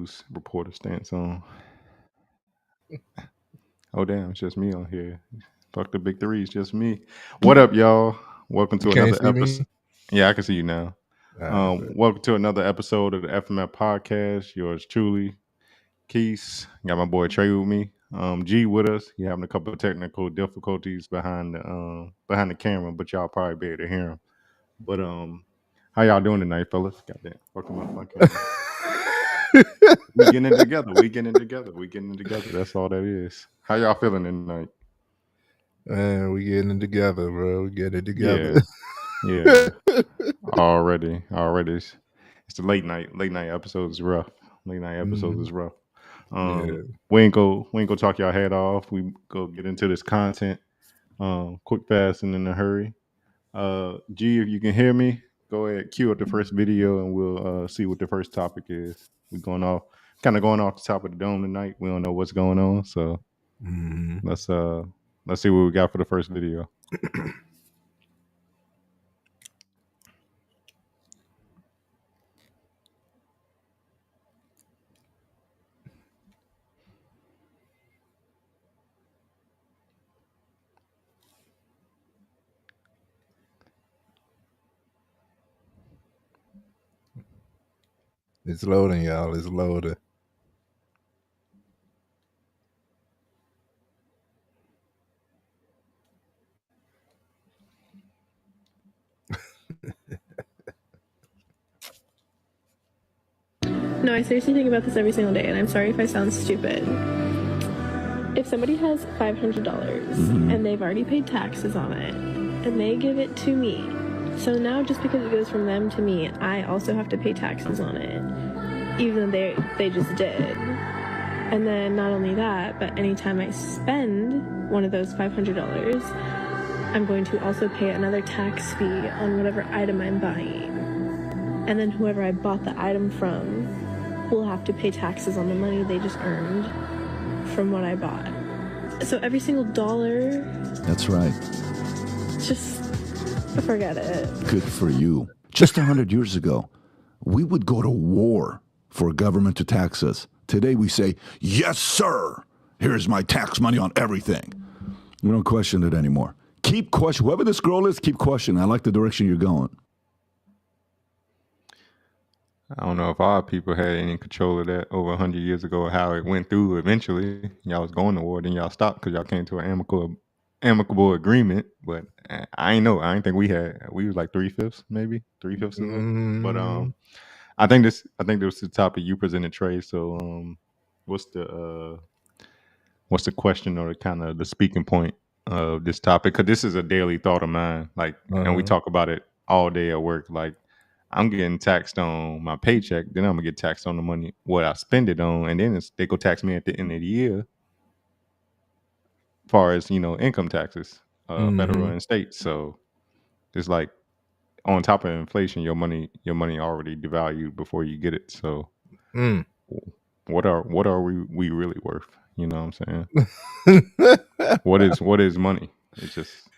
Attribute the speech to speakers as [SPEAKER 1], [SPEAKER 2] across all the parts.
[SPEAKER 1] news reporter stance on. Oh damn, it's just me on here. Fuck the big three, it's just me. What up, y'all? Welcome
[SPEAKER 2] You
[SPEAKER 1] to
[SPEAKER 2] can't
[SPEAKER 1] another
[SPEAKER 2] see
[SPEAKER 1] episode.
[SPEAKER 2] me?
[SPEAKER 1] Yeah, I can see you now.
[SPEAKER 2] But
[SPEAKER 1] Welcome to another episode of the FMF podcast. Yours truly, Keys. Got my boy Trey with me. G with us. He having a couple of technical difficulties behind the camera, but y'all probably be able to hear him. But how y'all doing tonight, fellas? Goddamn, fucking up my camera. We getting it together. We getting it together. We getting it together. That's all that is. How y'all feeling tonight?
[SPEAKER 2] man, we getting it together, bro. We getting it together.
[SPEAKER 1] Yeah. Already. It's the late night. Late night episodes is rough. Late night episodes is rough.
[SPEAKER 2] Yeah.
[SPEAKER 1] We ain't go talk y'all head off. We go get into this content. Quick, fast, and in a hurry. G, if you can hear me, go ahead, cue up the first video, and we'll see what the first topic is. We going off the top of the dome tonight. We don't know what's going on, so let's see what we got for the first video.
[SPEAKER 2] It's loading, y'all. It's loading.
[SPEAKER 3] No, I seriously think about this every single day, and I'm sorry if I sound stupid. If somebody has $500 and they've already paid taxes on it, and they give it to me, so now just because it goes from them to me, I also have to pay taxes on it, even though they just did. And then not only that, but anytime I spend one of those $500, I'm going to also pay another tax fee on whatever item I'm buying. And then whoever I bought the item from will have to pay taxes on the money they just earned from what I bought. So every single dollar...
[SPEAKER 4] That's right.
[SPEAKER 3] Just forget it.
[SPEAKER 4] Good for you. Just 100 years ago, we would go to war for government to tax us. Today we say, yes, sir. Here's my tax money on everything. We don't question it anymore. Keep questioning. Whoever this girl is, keep questioning. I like the direction you're going.
[SPEAKER 1] I don't know if our people had any control of that over 100 years ago, or how it went through eventually. Y'all was going to war, then y'all stopped because y'all came to an amicable agreement. But I ain't know. I ain't think we was like 3/5, maybe 3/5 of that. But I think this was the topic you presented, Trey. So what's the question, or the kind of the speaking point of this topic? Because this is a daily thought of mine. Like, and we talk about it all day at work. Like, I'm getting taxed on my paycheck, then I'm gonna get taxed on the money what I spend it on, and then they go tax me at the end of the year, as far as income taxes, federal and state. So it's like, on top of inflation, your money already devalued before you get it. So what are we really worth? You know what I'm saying? What is money? It's just...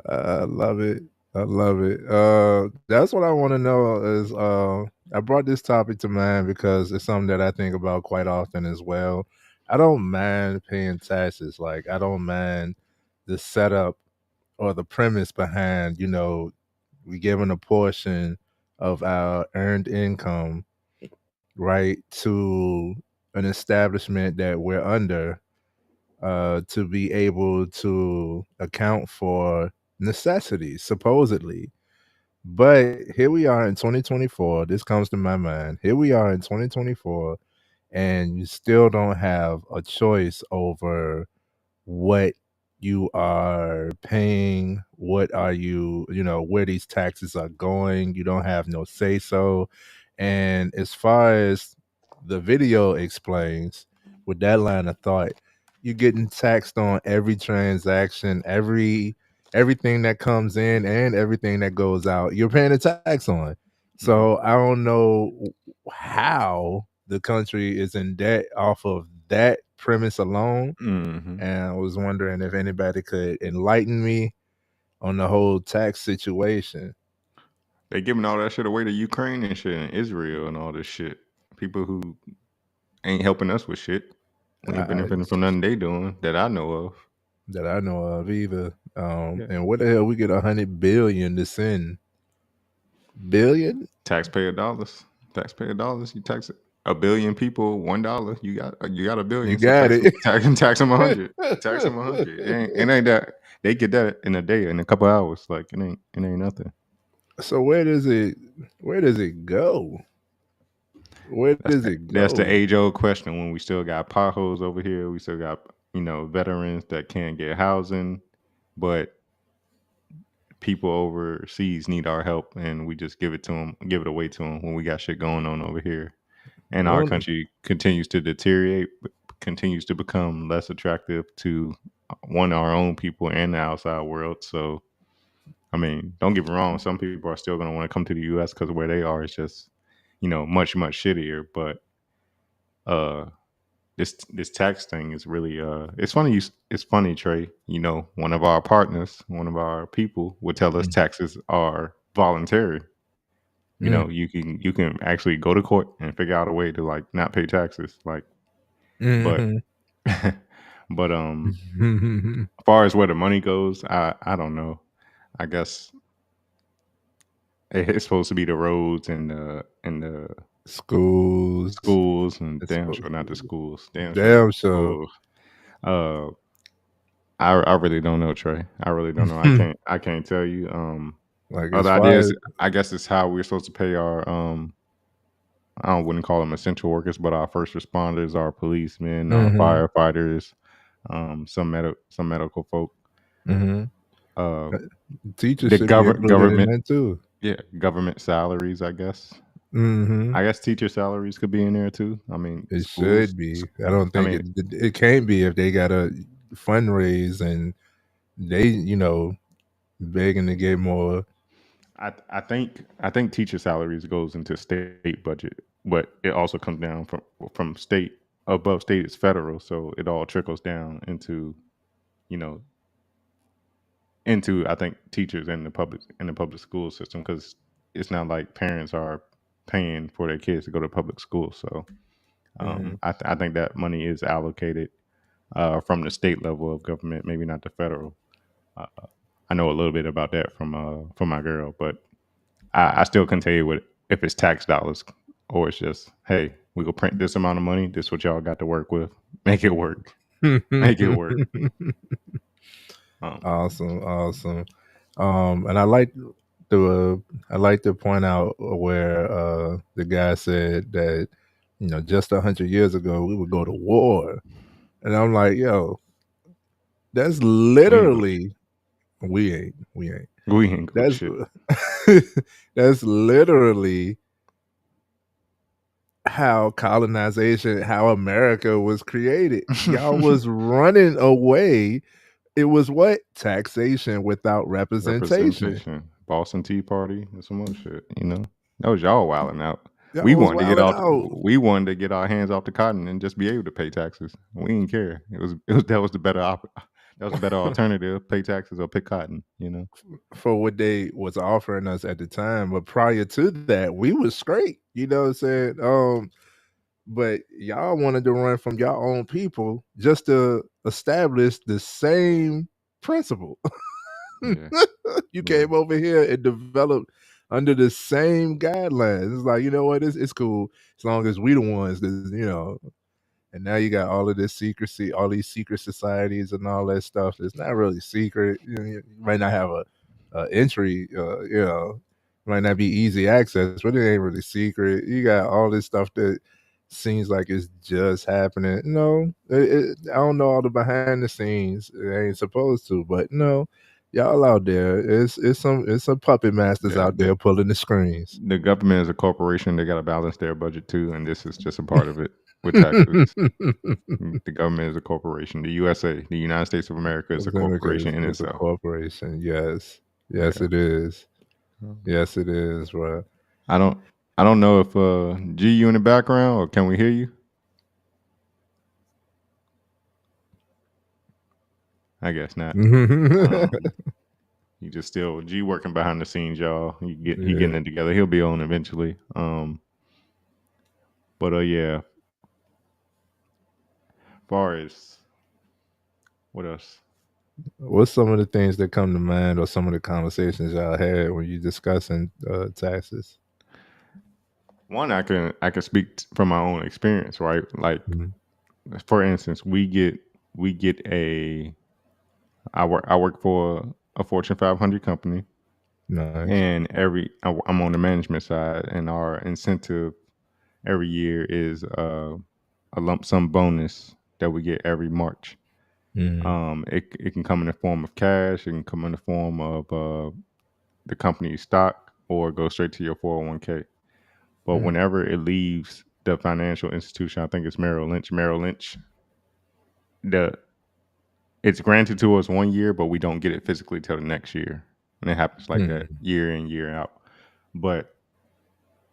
[SPEAKER 2] I love it. I love it. That's what I want to know is I brought this topic to mind because it's something that I think about quite often as well. I don't mind paying taxes. Like, I don't mind the setup or the premise behind, we giving a portion of our earned income, right, to an establishment that we're under, to be able to account for necessities, supposedly. But here we are in 2024. This comes to my mind. Here we are in 2024, and you still don't have a choice over what you are paying, what are you, where these taxes are going. You don't have no say so. And as far as the video explains, with that line of thought, you're getting taxed on every transaction, everything that comes in and everything that goes out. You're paying a tax on. So I don't know how the country is in debt off of that premise alone. And I was wondering if anybody could enlighten me on the whole tax situation.
[SPEAKER 1] They giving all that shit away to Ukraine and shit, and Israel and all this shit. People who ain't helping us with shit. We ain't
[SPEAKER 2] I,
[SPEAKER 1] benefiting from nothing they doing that I know of.
[SPEAKER 2] that I know of either.
[SPEAKER 1] Yeah.
[SPEAKER 2] And what the hell we get 100 billion to send? Billion?
[SPEAKER 1] Taxpayer dollars. Taxpayer dollars. You tax $1 billion people $1. You got $1 billion.
[SPEAKER 2] You
[SPEAKER 1] So
[SPEAKER 2] got it.
[SPEAKER 1] tax them 100. Tax them 100. It ain't that they get that in a day, in a couple hours. Like it ain't nothing.
[SPEAKER 2] So where does it go? Where does it
[SPEAKER 1] That's the
[SPEAKER 2] go?
[SPEAKER 1] age-old question. When we still got potholes over here, we still got veterans that can't get housing, but people overseas need our help, and we just give it away to them when we got shit going on over here, and our
[SPEAKER 2] Well,
[SPEAKER 1] country continues to deteriorate, continues to become less attractive to our own people and the outside world. So, I mean, don't get me wrong. Some people are still going to want to come to the U.S. because where they are is just, much shittier. But this tax thing is really it's funny. It's funny, Trey. One of our partners, one of our people, would tell us taxes are voluntary. You can actually go to court and figure out a way to like not pay taxes. Like, but but as far as where the money goes, I don't know. I guess it's supposed to be the roads and the
[SPEAKER 2] schools.
[SPEAKER 1] schools, and
[SPEAKER 2] It's
[SPEAKER 1] damn
[SPEAKER 2] supposed
[SPEAKER 1] sure not the schools. Damn sure not
[SPEAKER 2] Damn
[SPEAKER 1] the
[SPEAKER 2] sure.
[SPEAKER 1] schools. I really don't know, Trey. I really don't know. I can't tell you.
[SPEAKER 2] Like as
[SPEAKER 1] Other
[SPEAKER 2] far
[SPEAKER 1] ideas,
[SPEAKER 2] as
[SPEAKER 1] I guess, it's how we're supposed to pay our I wouldn't call them essential workers, but our first responders, our policemen, our firefighters, some medical folk. Uh,
[SPEAKER 2] teachers
[SPEAKER 1] the
[SPEAKER 2] should be included in
[SPEAKER 1] government,
[SPEAKER 2] that too.
[SPEAKER 1] yeah, government salaries, I guess.
[SPEAKER 2] Mm-hmm.
[SPEAKER 1] I guess teacher salaries could be in there too. I mean,
[SPEAKER 2] It
[SPEAKER 1] schools.
[SPEAKER 2] should be. I don't
[SPEAKER 1] I
[SPEAKER 2] think
[SPEAKER 1] mean,
[SPEAKER 2] it can't be if they got to fundraise and they, begging to get more.
[SPEAKER 1] I think teacher salaries goes into state budget, but it also comes down from state. Above state is federal, so it all trickles down you know into I think teachers in the public school system, because it's not like parents are paying for their kids to go to public school. So I think that money is allocated from the state level of government, maybe not the federal. I know a little bit about that from my girl, but I still can tell you what if it's tax dollars or it's just, hey, we go print this amount of money. This is what y'all got to work with. Make it work. Make it work.
[SPEAKER 2] Awesome. And I like to point out where the guy said that just 100 years ago we would go to war, and I'm like, yo, that's literally we ain't.
[SPEAKER 1] We ain't go
[SPEAKER 2] That's
[SPEAKER 1] shit.
[SPEAKER 2] that's literally how colonization, how America was created. Y'all was running away. It was what? Taxation without representation.
[SPEAKER 1] Boston Tea Party and some other shit. That was y'all wilding out.
[SPEAKER 2] Y'all
[SPEAKER 1] We
[SPEAKER 2] was
[SPEAKER 1] wanted to get
[SPEAKER 2] wilding
[SPEAKER 1] out.
[SPEAKER 2] out.
[SPEAKER 1] We wanted to get our hands off the cotton and just be able to pay taxes. We didn't care. That was the better that was a better alternative. Pay taxes or pick cotton.
[SPEAKER 2] For what they was offering us at the time. But prior to that, we was straight. You know what I'm saying? But y'all wanted to run from your own people just to establish the same principle.
[SPEAKER 1] Yeah.
[SPEAKER 2] You came over here and developed under the same guidelines. It's like, you know what? It's cool as long as we the ones that. And now you got all of this secrecy, all these secret societies and all that stuff. It's not really secret. You might not have a entry. Might not be easy access, but it ain't really secret. You got all this stuff that seems like it's just happening. No, I don't know all the behind the scenes. It ain't supposed to, but no, y'all out there. It's some puppet masters out there pulling the strings.
[SPEAKER 1] The government is a corporation. They got to balance their budget too, and this is just a part of it with taxes. The government is a corporation. The USA, the United States of America, is a corporation in
[SPEAKER 2] it's
[SPEAKER 1] itself.
[SPEAKER 2] a corporation. Yes, it is. Yes, it is, bro.
[SPEAKER 1] I don't know if G, you in the background, or can we hear you? I guess not. He just still G working behind the scenes, y'all. He getting it together. He'll be on eventually. But yeah, far as what else?
[SPEAKER 2] What's some of the things that come to mind, or some of the conversations y'all had when you discussing taxes?
[SPEAKER 1] One, I can speak from my own experience, right? Like,
[SPEAKER 2] Mhm.
[SPEAKER 1] for instance, we get a I work for a Fortune 500 company,
[SPEAKER 2] Nice.
[SPEAKER 1] and I'm on the management side, and our incentive every year is a lump sum bonus that we get every March.
[SPEAKER 2] Mhm.
[SPEAKER 1] It can come in the form of cash. It can come in the form of the company's stock, or go straight to your 401k. But
[SPEAKER 2] Mm.
[SPEAKER 1] whenever it leaves the financial institution, I think it's Merrill Lynch. Merrill Lynch, the it's granted to us 1 year, but we don't get it physically till the next year, and it happens like that
[SPEAKER 2] Mm.
[SPEAKER 1] year in, year out. But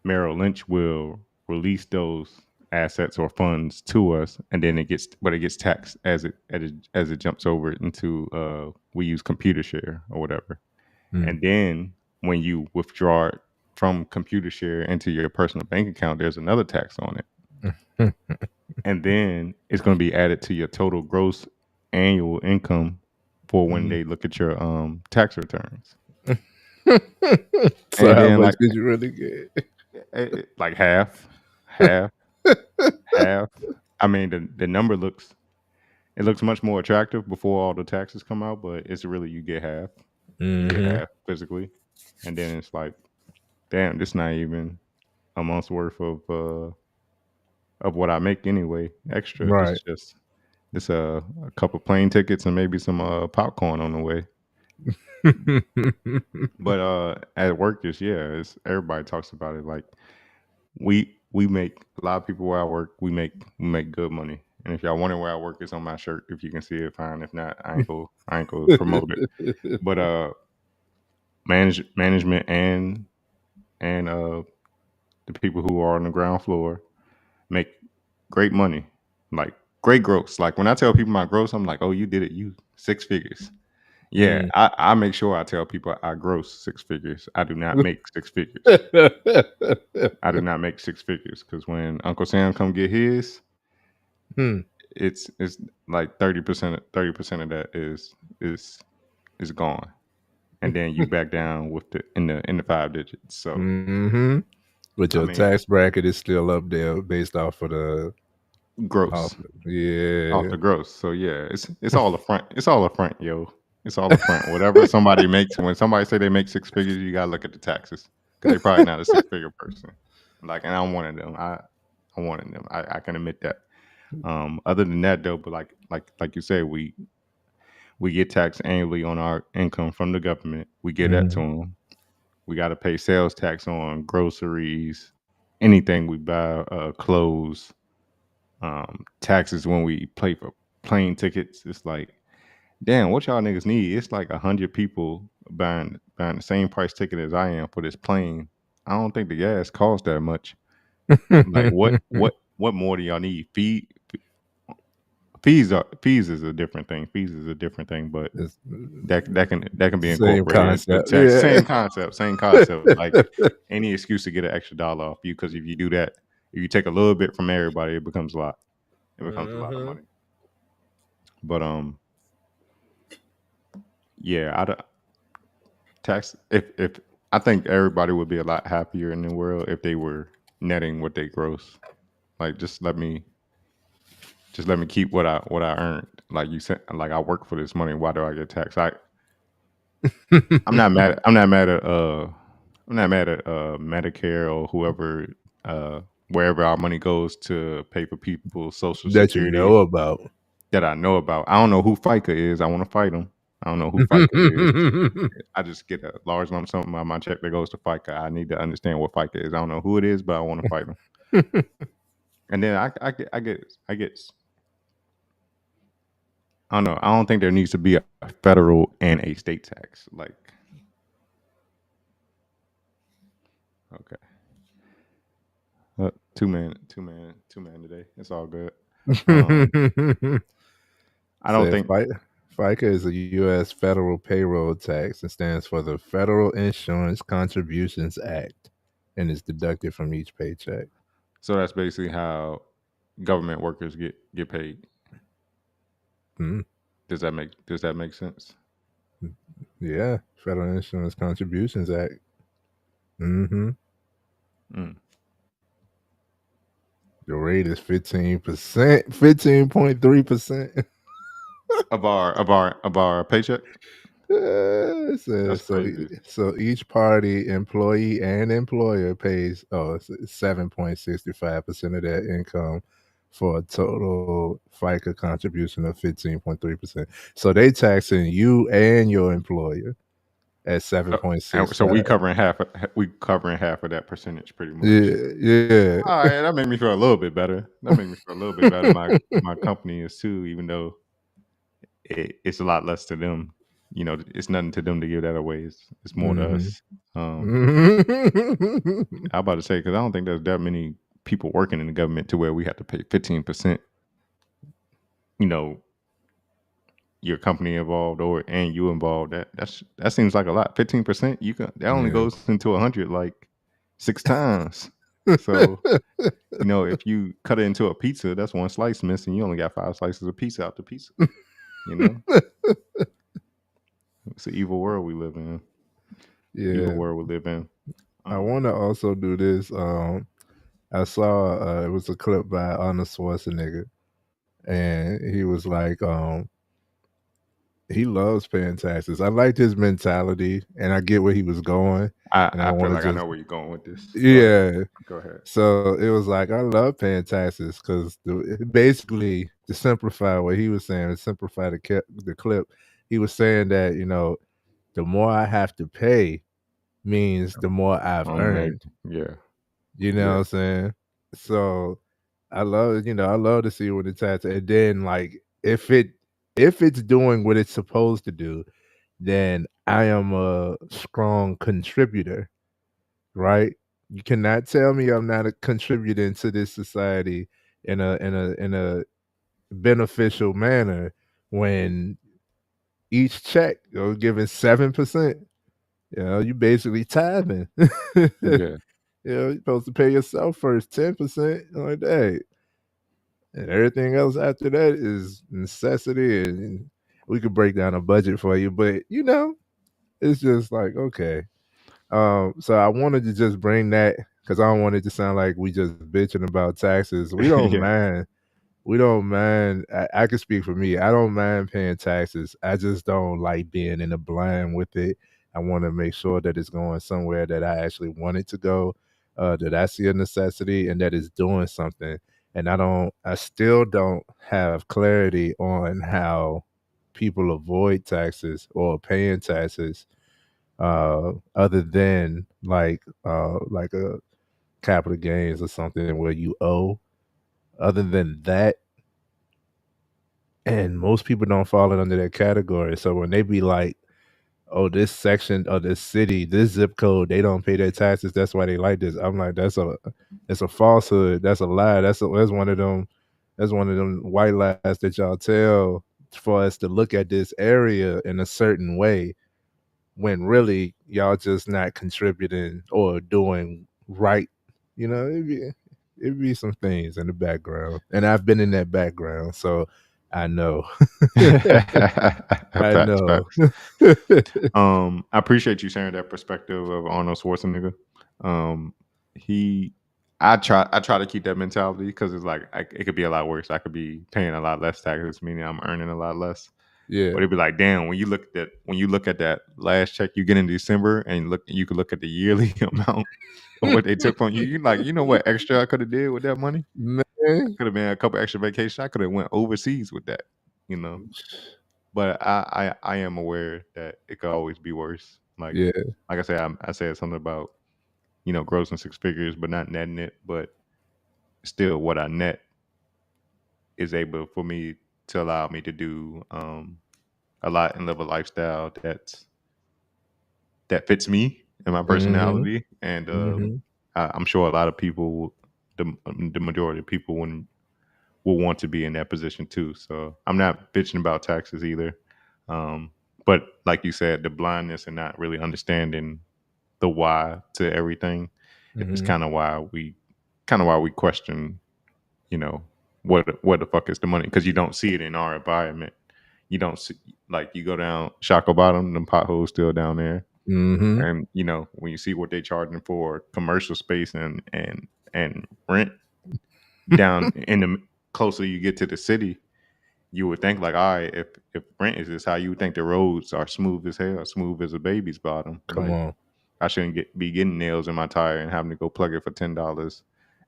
[SPEAKER 1] Merrill Lynch will release those assets or funds to us, and then it gets taxed as it jumps over into we use computer share or whatever.
[SPEAKER 2] Mm.
[SPEAKER 1] And then when you withdraw it from computer share into your personal bank account, there's another tax on it. And then it's going to be added to your total gross annual income for when
[SPEAKER 2] Mm.
[SPEAKER 1] they look at your tax returns.
[SPEAKER 2] So
[SPEAKER 1] And
[SPEAKER 2] how
[SPEAKER 1] then
[SPEAKER 2] much
[SPEAKER 1] like
[SPEAKER 2] did you really get?
[SPEAKER 1] like half, half. I mean, the number looks much more attractive before all the taxes come out, but it's really you get half. You get
[SPEAKER 2] Mm-hmm.
[SPEAKER 1] half physically, and then it's like, damn, this not even a month's worth of what I make anyway. Extra. This
[SPEAKER 2] Right.
[SPEAKER 1] is just this a couple plane tickets and maybe some popcorn on the way. But at work, it's everybody talks about it. Like, we make a lot of people where I work. We make good money. And if y'all wondering where I work, it's on my shirt. If you can see it, fine. If not, I ain't go promote it. But management and the people who are on the ground floor make great money, like great gross. Like when I tell people my gross, I'm like, oh, you did it, you 6 figures. Yeah,
[SPEAKER 2] Mm.
[SPEAKER 1] I make sure I tell people I gross 6 figures. I do not make 6 figures. I do not make 6 figures, because when Uncle Sam come get his,
[SPEAKER 2] Hmm.
[SPEAKER 1] it's like 30% of that is gone, and then you back down with the 5 digits. So
[SPEAKER 2] Mm-hmm. But
[SPEAKER 1] I
[SPEAKER 2] your
[SPEAKER 1] mean,
[SPEAKER 2] tax bracket is still up there based off of the off.
[SPEAKER 1] gross off
[SPEAKER 2] Yeah.
[SPEAKER 1] the gross. So yeah, it's all a front. It's all a front, yo. It's all a front. Whatever somebody makes, when somebody say they make 6 figures, you gotta look at the taxes, because they probably not a 6 figure person. Like, and I'm one of them. I wanted them. I can admit that. Other than that, though, but like you said, we get taxed annually on our income from the government. We get that to
[SPEAKER 2] Mm.
[SPEAKER 1] them. We got to pay sales tax on groceries, anything we buy, clothes, taxes when we pay for plane tickets. It's like, damn, what y'all niggas need? It's like 100 people buying the same price ticket as I am for this plane. I don't think the gas costs that much. Like, what more do y'all need? Fees is a different thing. Fees is a different thing, but
[SPEAKER 2] It's
[SPEAKER 1] that can be
[SPEAKER 2] same
[SPEAKER 1] incorporated into the
[SPEAKER 2] concept.
[SPEAKER 1] text.
[SPEAKER 2] Yeah.
[SPEAKER 1] Same concept. Same concept. Like, any excuse to get an extra dollar off you, because if you do that, if you take a little bit from everybody, it becomes a lot. It becomes a lot of
[SPEAKER 2] Mm-hmm.
[SPEAKER 1] money. But yeah, tax. If I think everybody would be a lot happier in the world if they were netting what they gross. Like, just let me keep what I earned. Like you said, like, I work for this money. Why do I get taxed? I'm not mad. I'm not mad at Medicare or whoever, wherever our money goes to pay for people's social
[SPEAKER 2] That you
[SPEAKER 1] security
[SPEAKER 2] know about.
[SPEAKER 1] that I know about. I don't know who FICA is. I want to fight them. I don't know who FICA is. I just get a large lump sum on my check that goes to FICA. I need to understand what FICA is. I don't know who it is, but I want to fight them. And then I get. I don't know. I don't think there needs to be a federal and a state tax. Like, okay, 2 man today. It's all good. I don't
[SPEAKER 2] Said
[SPEAKER 1] think
[SPEAKER 2] FICA is a U.S. federal payroll tax and stands for the Federal Insurance Contributions Act, and is deducted from each paycheck.
[SPEAKER 1] so. That's basically how government workers get paid.
[SPEAKER 2] Mm.
[SPEAKER 1] Does that make sense?
[SPEAKER 2] Yeah, Federal Insurance Contributions Act. Mm-hmm.
[SPEAKER 1] Mm.
[SPEAKER 2] The rate is 15%, 15.3%.
[SPEAKER 1] Of our paycheck.
[SPEAKER 2] It
[SPEAKER 1] That's
[SPEAKER 2] says
[SPEAKER 1] crazy.
[SPEAKER 2] so each party, employee and employer, pays 7.65% of their income for a total FICA contribution of 15.3%. So they taxing you and your employer at
[SPEAKER 1] So
[SPEAKER 2] 7.65.
[SPEAKER 1] we covering half of that percentage pretty much.
[SPEAKER 2] Yeah, yeah.
[SPEAKER 1] All right, that made me feel a little bit better. My company is too, even though it's a lot less to them. You know, it's nothing to them to give that away. It's more to
[SPEAKER 2] Mhm.
[SPEAKER 1] us. I'm about to say, because I don't think there's that many people working in the government to where we have to pay 15%. You know, your company involved and you involved. That seems like a lot. 15%. That only
[SPEAKER 2] Yeah.
[SPEAKER 1] goes into 100 like 6 times. So if you cut it into a pizza, that's one slice missing. You only got 5 slices of pizza out the pizza. It's an evil world we live in. Evil
[SPEAKER 2] Yeah.
[SPEAKER 1] world we live in.
[SPEAKER 2] I want to also do this. I saw it was a clip by Arnold Schwarzenegger, and he was like, he loves paying taxes. I liked his mentality, and I get where he was going, and I
[SPEAKER 1] I feel
[SPEAKER 2] want to
[SPEAKER 1] like I
[SPEAKER 2] just,
[SPEAKER 1] know where you're going with this.
[SPEAKER 2] yeah.
[SPEAKER 1] Go ahead.
[SPEAKER 2] So it was like, I love paying taxes because basically, to simplify what he was saying, to simplify the clip, he was saying that the more I have to pay means the more I've earned.
[SPEAKER 1] Yeah.
[SPEAKER 2] You know what I'm saying? So I love to see what it's at. And then like if it's doing what it's supposed to do, then I am a strong contributor, right? You cannot tell me I'm not contributing to this society in a beneficial manner when each check you're giving 7%. You basically tithing.
[SPEAKER 1] Yeah.
[SPEAKER 2] You're supposed to pay yourself first 10%. Like that. And everything else after that is necessity. And we could break down a budget for you, but it's just like, okay. So I wanted to just bring that because I don't want it to sound like we just bitching about taxes. We don't
[SPEAKER 1] Yeah.
[SPEAKER 2] mind. We don't mind. I can speak for me. I don't mind paying taxes. I just don't like being in the blind with it. I want to make sure that it's going somewhere that I actually want it to go, that I see a necessity and that it's doing something. And I still don't have clarity on how people avoid taxes or paying taxes, other than like a capital gains or something where you owe. Other than that, and most people don't fall under that category. So when they be like, "Oh, this section of this city, this zip code, they don't pay their taxes. That's why they like this." I'm like, that's a falsehood. That's a lie. That's one of them. That's one of them white lies that y'all tell for us to look at this area in a certain way when really y'all just not contributing or doing right. It'd be some things in the background, and I've been in that background, so I know. I
[SPEAKER 1] Facts,
[SPEAKER 2] know.
[SPEAKER 1] facts. I appreciate you sharing that perspective of Arnold Schwarzenegger. He, I try to keep that mentality because it's like it could be a lot worse. I could be paying a lot less taxes, meaning I'm earning a lot less.
[SPEAKER 2] Yeah.
[SPEAKER 1] But it'd be like, damn, when you look at that last check you get in December, and you could look at the yearly amount of what they took from you. You like, what extra I could have did with that money?
[SPEAKER 2] Man.
[SPEAKER 1] Could have been a couple extra vacations. I could have went overseas with that, you know. But I am aware that it could always be worse. Like
[SPEAKER 2] Yeah.
[SPEAKER 1] like I said, I said something about grossing 6 figures, but not netting it. But still, what I net is able for me to allow me to do a lot and live a lifestyle that fits me and my
[SPEAKER 2] Mhm.
[SPEAKER 1] personality. And
[SPEAKER 2] Mhm.
[SPEAKER 1] I'm sure a lot of people, the majority of people, will want to be in that position too. So I'm not bitching about taxes either. But like you said, the blindness and not really understanding the why to everything is
[SPEAKER 2] Mhm.
[SPEAKER 1] kind of why we question, what the fuck is the money? Because you don't see it in our environment. you don't see, like, you go down Shackley Bottom, them potholes still down there.
[SPEAKER 2] Mm-hmm.
[SPEAKER 1] And when you see what they charging for commercial space and rent down in the closer you get to the city, you would think like, all right, if rent is this high, you would think the roads are smooth as hell, smooth as a baby's bottom.
[SPEAKER 2] Come
[SPEAKER 1] Like,
[SPEAKER 2] on.
[SPEAKER 1] I shouldn't be getting nails in my tire and having to go plug it for $10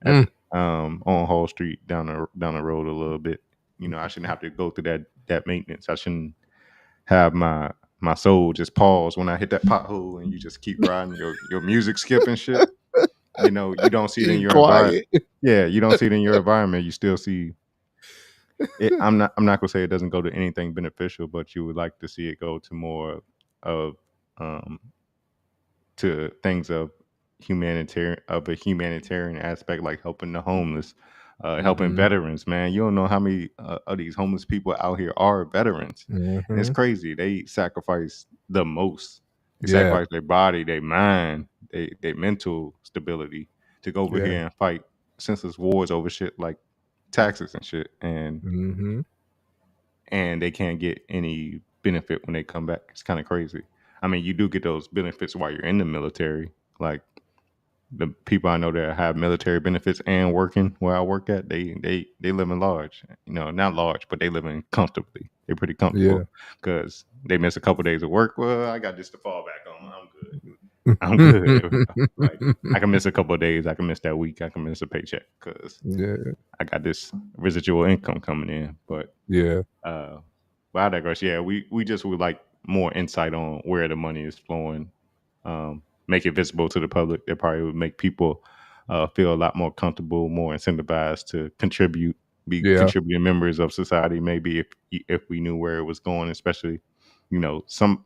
[SPEAKER 1] at
[SPEAKER 2] Mm.
[SPEAKER 1] on Hall Street down the road a little bit. I shouldn't have to go through that maintenance. I shouldn't have my soul just pause when I hit that pothole and you just keep riding your music skipping shit. You don't see it in
[SPEAKER 2] Keep
[SPEAKER 1] your environment.
[SPEAKER 2] quiet.
[SPEAKER 1] Yeah, you don't see it in your environment. You still see it. I'm not gonna say it doesn't go to anything beneficial, but you would like to see it go to more of um to things of a humanitarian aspect, like helping the homeless, helping
[SPEAKER 2] Mm-hmm.
[SPEAKER 1] veterans. Man, you don't know how many of these homeless people out here are veterans, and it's
[SPEAKER 2] Mm-hmm.
[SPEAKER 1] crazy. They sacrifice the most. They
[SPEAKER 2] Yeah.
[SPEAKER 1] sacrifice their body, their mind, their mental stability to go over
[SPEAKER 2] Yeah.
[SPEAKER 1] here and fight senseless wars over shit like taxes and shit,
[SPEAKER 2] Mm-hmm.
[SPEAKER 1] and they can't get any benefit when they come back. It's kind of crazy. I mean, you do get those benefits while you're in the military. Like, the people I know that have military benefits and working where I work at, they live in large. Not large, but they live in comfortably. They're pretty
[SPEAKER 2] Yeah.
[SPEAKER 1] comfortable because they miss a couple days of work. Well, I got this to fall back on. I'm good. I'm good. Like, I can miss a couple of days. I can miss that week. I can miss a paycheck because
[SPEAKER 2] Yeah.
[SPEAKER 1] I got this residual income coming in. But
[SPEAKER 2] Yeah.
[SPEAKER 1] but I digress. Yeah, we just would like more insight on where the money is flowing. Make it visible to the public. That probably would make people feel a lot more comfortable, more incentivized to contribute, be
[SPEAKER 2] Yeah.
[SPEAKER 1] contributing members of society. Maybe if we knew where it was going, especially some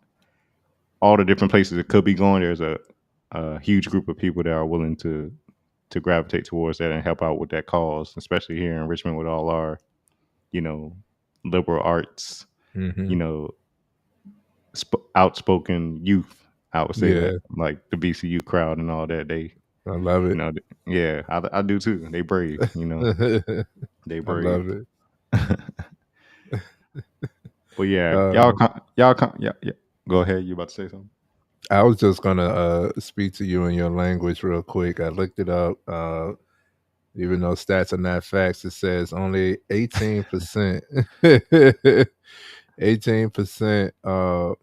[SPEAKER 1] all the different places it could be going. There's a huge group of people that are willing to gravitate towards that and help out with that cause, especially here in Richmond with all our you know liberal arts,
[SPEAKER 2] Mm-hmm.
[SPEAKER 1] you know outspoken youth. I would say that,
[SPEAKER 2] Yeah.
[SPEAKER 1] like the VCU crowd and all that. They,
[SPEAKER 2] I love it.
[SPEAKER 1] yeah, I do too. They brave, they
[SPEAKER 2] I love
[SPEAKER 1] brave.
[SPEAKER 2] it.
[SPEAKER 1] But yeah,
[SPEAKER 2] Uh,
[SPEAKER 1] yeah, yeah. Go ahead. You about to say something?
[SPEAKER 2] I was just gonna speak to you in your language real quick. I looked it up. Even though stats are not facts, it says only 18%, 18%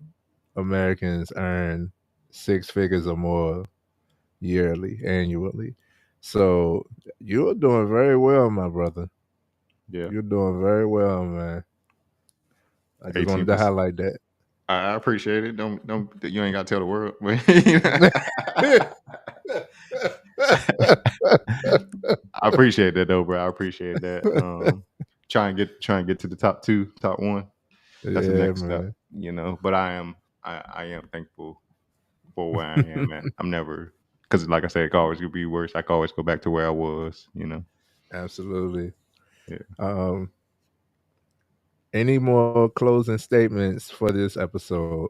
[SPEAKER 2] Americans earn six figures or more annually. So you're doing very well, my brother.
[SPEAKER 1] Yeah,
[SPEAKER 2] You're doing very well, man. I just wanted to
[SPEAKER 1] 18%.
[SPEAKER 2] highlight that.
[SPEAKER 1] I appreciate it. Don't you ain't got to tell the world. I appreciate that though, bro. I appreciate that. Try and get to the top two, top one. That's the
[SPEAKER 2] Yeah,
[SPEAKER 1] next step,
[SPEAKER 2] man.
[SPEAKER 1] But I am thankful for where I am at. I'm never, because like I said, it always could be worse. I can always go back to where I was.
[SPEAKER 2] Absolutely.
[SPEAKER 1] Yeah.
[SPEAKER 2] Any more closing statements for this episode?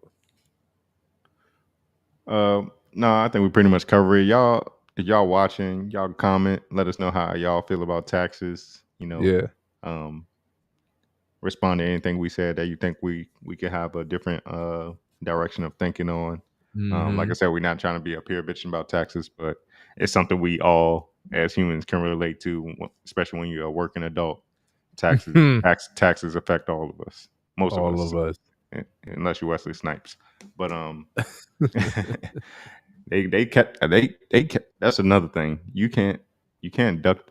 [SPEAKER 1] No, I think we pretty much covered it. Y'all, if y'all watching, y'all comment. Let us know how y'all feel about taxes.
[SPEAKER 2] Yeah.
[SPEAKER 1] Respond to anything we said that you think we could have a different direction of thinking on. Like I said, we're not trying to be up here bitching about taxes, but it's something we all as humans can relate to, especially when you're a working adult. Taxes affect all of us, most of
[SPEAKER 2] All
[SPEAKER 1] us,
[SPEAKER 2] of us.
[SPEAKER 1] unless you're Wesley Snipes. But they kept that's another thing. You can't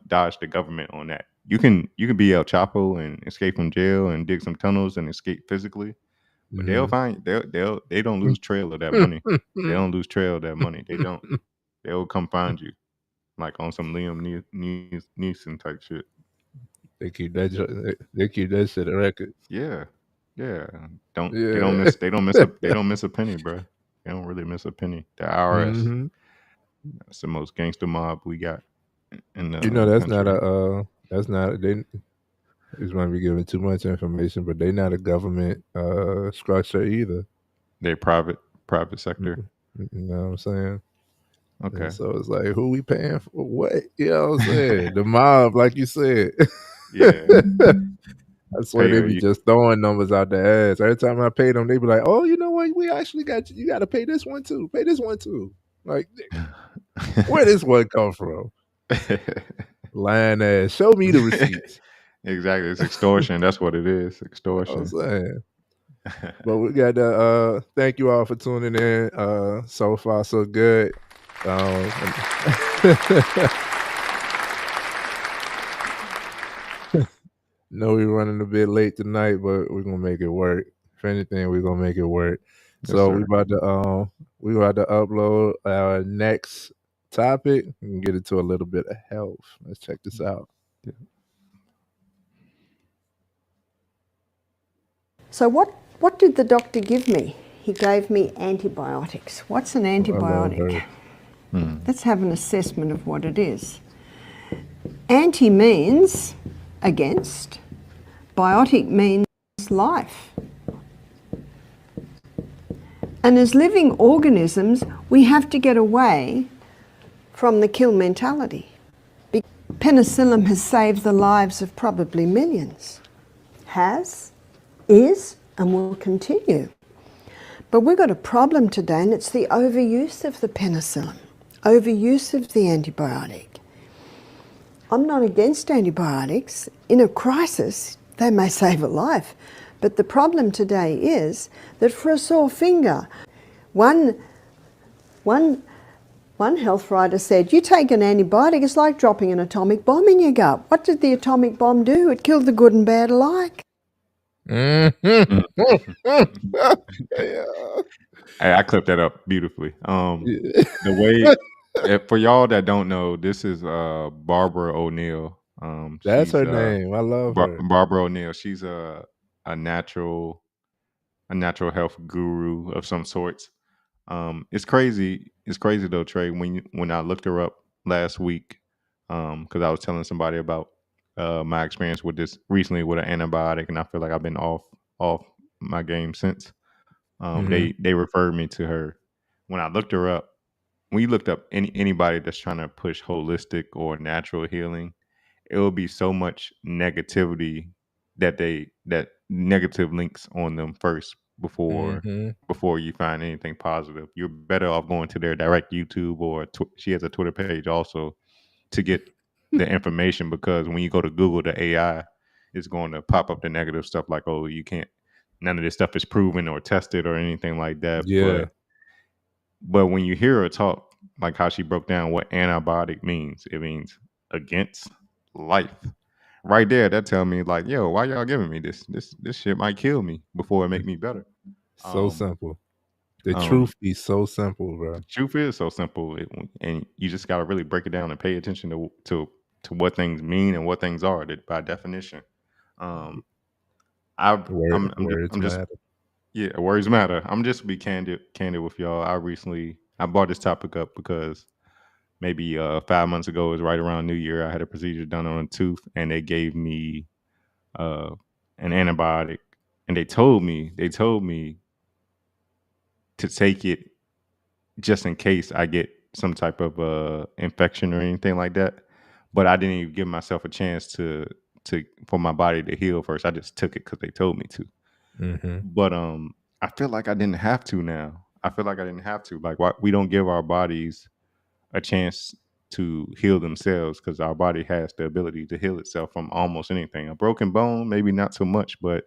[SPEAKER 1] dodge the government on that. You can be El Chapo and escape from jail and dig some tunnels and escape physically, but they'll find they don't lose trail of that money. They don't lose trail of that money. They don't. They'll come find you, like on some Liam Neeson type shit.
[SPEAKER 2] They keep that. They keep that shit a record.
[SPEAKER 1] Yeah. They don't
[SPEAKER 2] Yeah.
[SPEAKER 1] miss they don't miss a penny, bro. They don't really miss a penny. The IRS, that's the most gangster mob we got in the
[SPEAKER 2] That's
[SPEAKER 1] country.
[SPEAKER 2] not they just might be giving too much information, but they not a government structure either.
[SPEAKER 1] They're private sector.
[SPEAKER 2] You know what I'm saying?
[SPEAKER 1] Okay.
[SPEAKER 2] And so it's like, who we paying for what? You know what I'm saying? The mob, like you said.
[SPEAKER 1] Yeah.
[SPEAKER 2] I swear
[SPEAKER 1] pay
[SPEAKER 2] they
[SPEAKER 1] or
[SPEAKER 2] be
[SPEAKER 1] you.
[SPEAKER 2] just throwing numbers out their ass. Every time I pay them, they be like, "Oh, you know what? We actually got you. You got to pay this one too. Pay this one too." Like, where this one come from? Lying ass. Show me the receipts.
[SPEAKER 1] Exactly, it's extortion. That's what it is,
[SPEAKER 2] I'm
[SPEAKER 1] extortion.
[SPEAKER 2] saying. But we got to thank you all for tuning in. So far so good. No, we're running a bit late tonight, but we're gonna make it work. If anything, we're gonna make it work.
[SPEAKER 1] Yes,
[SPEAKER 2] So
[SPEAKER 1] sir.
[SPEAKER 2] we about to upload our next topic and get into a little bit of health. Let's check this out.
[SPEAKER 5] So what did the doctor give me? He gave me antibiotics. What's an antibiotic? Let's have an assessment of what it is. Anti means against. Biotic means life. And as living organisms, we have to get away from the kill mentality. Penicillin has saved the lives of probably millions. Has, is, and will continue. But we've got a problem today, and it's the overuse of the penicillin, overuse of the antibiotic. I'm not against antibiotics. In a crisis, they may save a life. But the problem today is that for a sore finger, one health writer said, you take an antibiotic, it's like dropping an atomic bomb in your gut. What did the atomic bomb do? It killed the good and bad alike.
[SPEAKER 2] Mm-hmm.
[SPEAKER 1] Hey, I clipped that up beautifully. The way for y'all that don't know, this is Barbara O'Neill.
[SPEAKER 2] That's
[SPEAKER 1] She's
[SPEAKER 2] her name. I love her.
[SPEAKER 1] Barbara O'Neill. She's a natural health guru of some sorts. It's crazy. It's crazy though, Trey. When I looked her up last week, because I was telling somebody about my experience with this recently with an antibiotic, and I feel like I've been off my game since. They referred me to her. When I looked her up, when you looked up anybody that's trying to push holistic or natural healing, it will be so much negativity that negative links on them first before you find anything positive. You're better off going to their direct YouTube or she has a Twitter page also to get the information, because when you go to Google, the AI is going to pop up the negative stuff like, oh, you can't, none of this stuff is proven or tested or anything like that.
[SPEAKER 2] Yeah.
[SPEAKER 1] But when you hear her talk, like how she broke down what antibiotic means, it means against life. Right there, that tell me like, yo, why y'all giving me this? This shit might kill me before it make me better.
[SPEAKER 2] So simple. The
[SPEAKER 1] um,
[SPEAKER 2] truth is so simple, bro.
[SPEAKER 1] Truth is so simple, and you just got to really break it down and pay attention to what things mean and what things are by definition. I'm
[SPEAKER 2] Words
[SPEAKER 1] just
[SPEAKER 2] matter.
[SPEAKER 1] yeah, words matter. I'm just be candid with y'all. I brought this topic up because maybe 5 months ago, it was right around New Year. I had a procedure done on a tooth, and they gave me an antibiotic, and they told me to take it just in case I get some type of infection or anything like that. But I didn't even give myself a chance to for my body to heal first. I just took it because they told me to. But I feel like I didn't have to now. I feel like I didn't have to. Like, why we don't give our bodies a chance to heal themselves, because our body has the ability to heal itself from almost anything. A broken bone, maybe not so much, but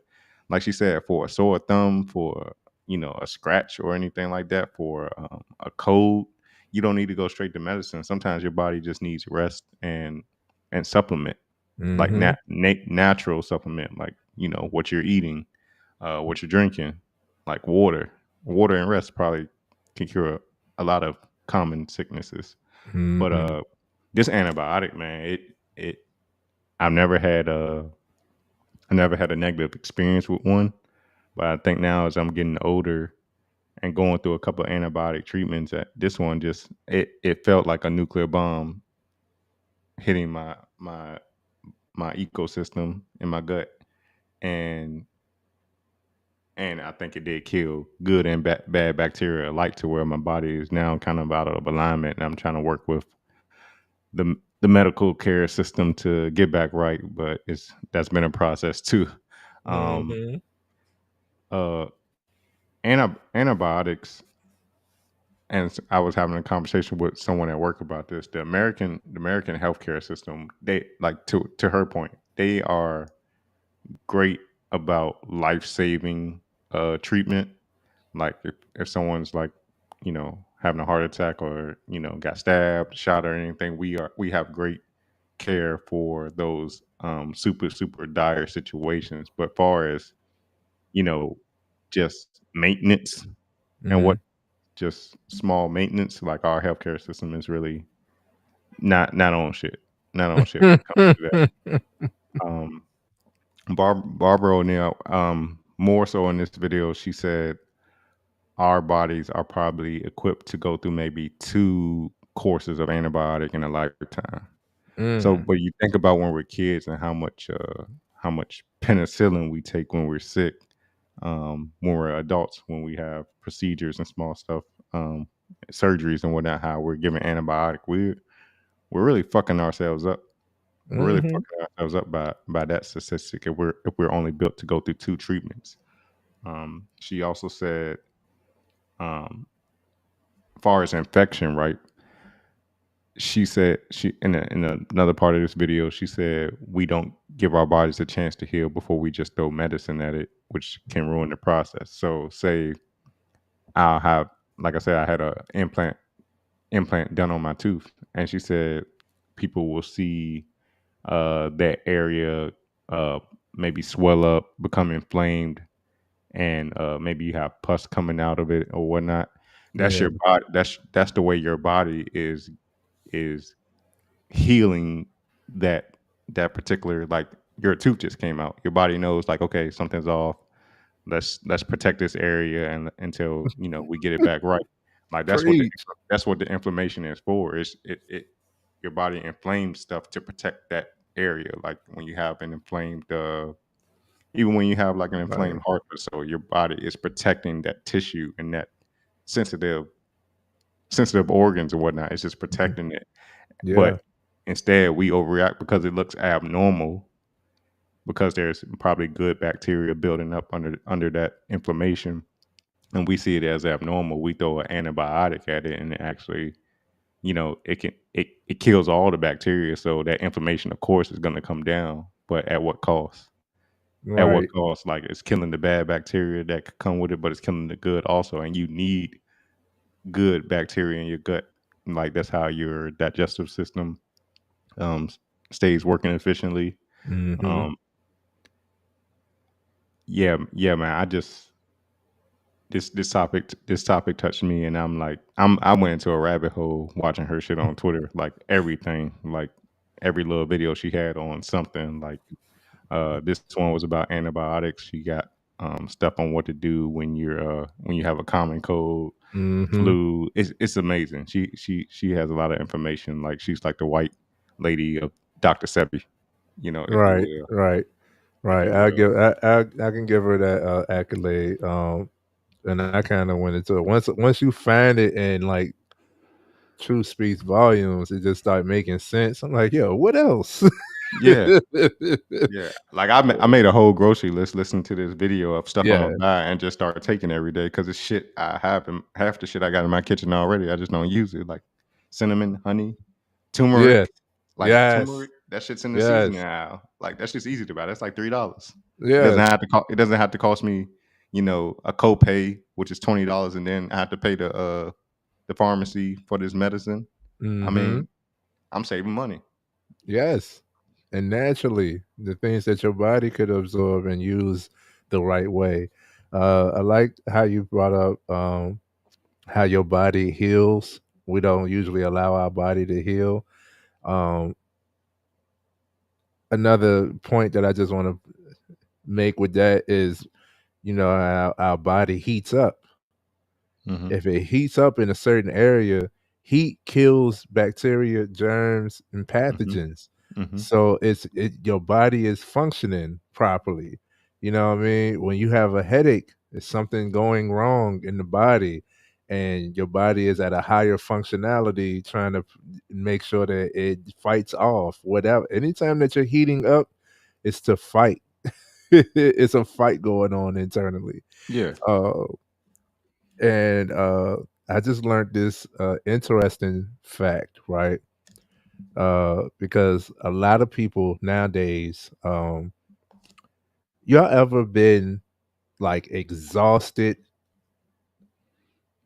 [SPEAKER 1] like she said, for a sore thumb, for a scratch or anything like that, for a cold, you don't need to go straight to medicine. Sometimes your body just needs rest and supplement, like natural supplement, like what you're eating, what you're drinking, like water and rest probably can cure a lot of common sicknesses. But this antibiotic, man, it I've never had a negative experience with one. But I think now as I'm getting older and going through a couple of antibiotic treatments, that this one just it felt like a nuclear bomb hitting my ecosystem in my gut, and I think it did kill good and bad bacteria alike, to where my body is now kind of out of alignment, and I'm trying to work with the medical care system to get back right. But that's been a process too. Um,
[SPEAKER 2] Mm-hmm.
[SPEAKER 1] uh, antibiotics, and I was having a conversation with someone at work about this. The American healthcare system, they like to her point, they are great about life saving treatment. Like if someone's like, having a heart attack or got stabbed, shot, or anything, we have great care for those super dire situations. But far as you know, just maintenance and what
[SPEAKER 2] Mm.
[SPEAKER 1] just small maintenance, like our healthcare system is really not on shit, not on shit when it comes to that. Barbara O'Neill, more so in this video, she said our bodies are probably equipped to go through maybe 2 courses of antibiotic in a lifetime. So,
[SPEAKER 2] Mm.
[SPEAKER 1] but you think about when we're kids and how much penicillin we take when we're sick, when we're adults, when we have procedures and small stuff, surgeries and whatnot, how we're giving antibiotic. We're really fucking ourselves up. We're really
[SPEAKER 2] Mm-hmm.
[SPEAKER 1] fucking ourselves up by that statistic if we're only built to go through 2 treatments. She also said, um, far as infection, right? She said she in another part of this video, she said we don't give our bodies a chance to heal before we just throw medicine at it, which can ruin the process. So, say I'll have, like I said, I had a implant done on my tooth, and she said people will see that area uh, maybe swell up, become inflamed, and maybe you have pus coming out of it or whatnot. That's
[SPEAKER 2] Yeah.
[SPEAKER 1] your body. That's the way your body is healing that particular, like, your tooth just came out. Your body knows, like, okay, something's off. Let's protect this area and until we get it back right. Like
[SPEAKER 2] Preach.
[SPEAKER 1] that's what the inflammation is for. Is it your body inflames stuff to protect that area. Like when you have an inflamed even when you have like an
[SPEAKER 2] Right.
[SPEAKER 1] inflamed heart or so, your body is protecting that tissue and that sensitive sensitive organs and whatnot. It's just protecting it.
[SPEAKER 2] Yeah.
[SPEAKER 1] But instead we overreact because it looks abnormal, because there's probably good bacteria building up under that inflammation, and we see it as abnormal. We throw an antibiotic at it, and it actually, it kills all the bacteria. So that inflammation, of course, is going to come down. But at what cost? At what
[SPEAKER 2] Right.
[SPEAKER 1] cost? Like, it's killing the bad bacteria that could come with it, but it's killing the good also. And you need good bacteria in your gut. Like, that's how your digestive system um, stays working efficiently.
[SPEAKER 2] Mm-hmm.
[SPEAKER 1] Um, yeah, man. This topic touched me, and I'm like, I went into a rabbit hole watching her shit on Twitter, like everything, like every little video she had on something. Like, this one was about antibiotics. She got stuff on what to do when you have a common cold,
[SPEAKER 2] Mm-hmm.
[SPEAKER 1] flu. It's amazing. She has a lot of information. Like, she's like the white lady of Dr. Sebi, if you
[SPEAKER 2] Right.
[SPEAKER 1] will,
[SPEAKER 2] Right.
[SPEAKER 1] if
[SPEAKER 2] Right.
[SPEAKER 1] you will.
[SPEAKER 2] I can give her that accolade. And I kind of went into it. Once you find it and like truth speaks volumes, it just start making sense. I'm like, yo, what else?
[SPEAKER 1] Yeah. Yeah, like I made a whole grocery list listening to this video of stuff I'm
[SPEAKER 2] Yeah.
[SPEAKER 1] gonna buy and just started taking every day because it's shit I have in half the shit I got in my kitchen already. I just don't use it, like cinnamon, honey,
[SPEAKER 2] Yes.
[SPEAKER 1] turmeric. Like
[SPEAKER 2] Yes.
[SPEAKER 1] turmeric, that shit's in the seasoning
[SPEAKER 2] Yes.
[SPEAKER 1] aisle. Like that's just easy to buy. That's like $3.
[SPEAKER 2] Yes.
[SPEAKER 1] It doesn't have to cost me, a copay, which is $20, and then I have to pay the pharmacy for this medicine. I
[SPEAKER 2] Mm-hmm.
[SPEAKER 1] mean, I'm saving money.
[SPEAKER 2] Yes. And naturally, the things that your body could absorb and use the right way. I like how you brought up how your body heals. We don't usually allow our body to heal. Um, Another point that I just want to make with that is, our body heats up.
[SPEAKER 1] Hmm.
[SPEAKER 2] If it heats up in a certain area, heat kills bacteria, germs, and
[SPEAKER 1] Hmm.
[SPEAKER 2] pathogens.
[SPEAKER 1] Hmm.
[SPEAKER 2] So your body is functioning properly. You know what I mean? When you have a headache, there's something going wrong in the body, and your body is at a higher functionality, trying to make sure that it fights off whatever. Anytime that you're heating up, it's to fight. it's a fight going on internally.
[SPEAKER 1] Yeah.
[SPEAKER 2] Uh, and I just learned this interesting fact, right? Because a lot of people nowadays, y'all ever been like exhausted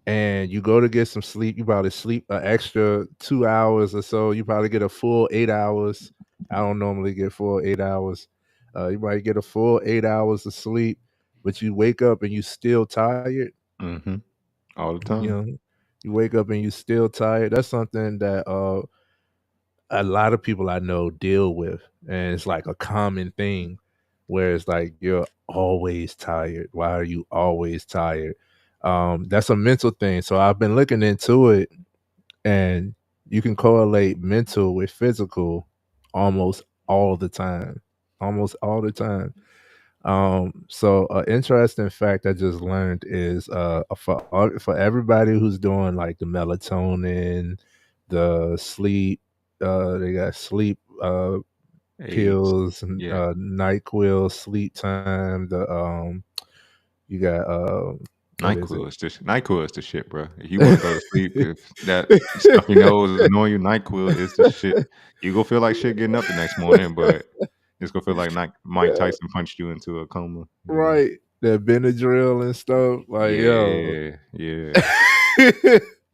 [SPEAKER 2] and you go to get some sleep, you probably sleep an extra 2 hours or so. You probably get a full 8 hours. I don't normally get full 8 hours. You might get a full 8 hours of sleep, but you wake up and you still tired.
[SPEAKER 1] Mm-hmm. All the
[SPEAKER 2] You
[SPEAKER 1] time.
[SPEAKER 2] know, you wake up and you still tired. That's something that a lot of people I know deal with, and it's like a common thing where it's like you're always tired. Why are you always tired? That's a mental thing. So I've been looking into it, and you can correlate mental with physical almost all the time. Almost all the time. So an interesting fact I just learned is for everybody who's doing like the melatonin, the sleep, they got sleep
[SPEAKER 1] AIDS.
[SPEAKER 2] pills, and
[SPEAKER 1] Yeah.
[SPEAKER 2] NyQuil, sleep time. The you got what is it?
[SPEAKER 1] NyQuil is the shit, bro. If you want to go to sleep, if that stuffy nose is annoying you, NyQuil is the shit. You go feel like shit getting up the next morning, but it's gonna feel like Mike
[SPEAKER 2] Yeah,
[SPEAKER 1] Tyson punched you into a coma. You know?
[SPEAKER 2] right. That Benadryl and stuff. Like yo,
[SPEAKER 1] Yeah, yeah,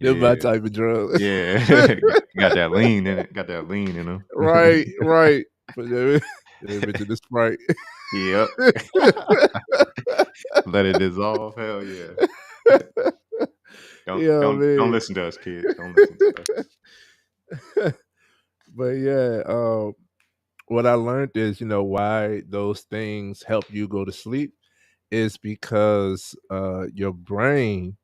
[SPEAKER 2] they're my
[SPEAKER 1] yeah,
[SPEAKER 2] type of drug.
[SPEAKER 1] yeah. Got that lean in it. Got that lean in them.
[SPEAKER 2] Right, right. Put that bitch in the Sprite.
[SPEAKER 1] Yep. Let it dissolve. Hell yeah. Don't
[SPEAKER 2] Yeah,
[SPEAKER 1] don't
[SPEAKER 2] man.
[SPEAKER 1] listen to us, kids. Don't listen to us.
[SPEAKER 2] But yeah, what I learned is, why those things help you go to sleep is because your brain,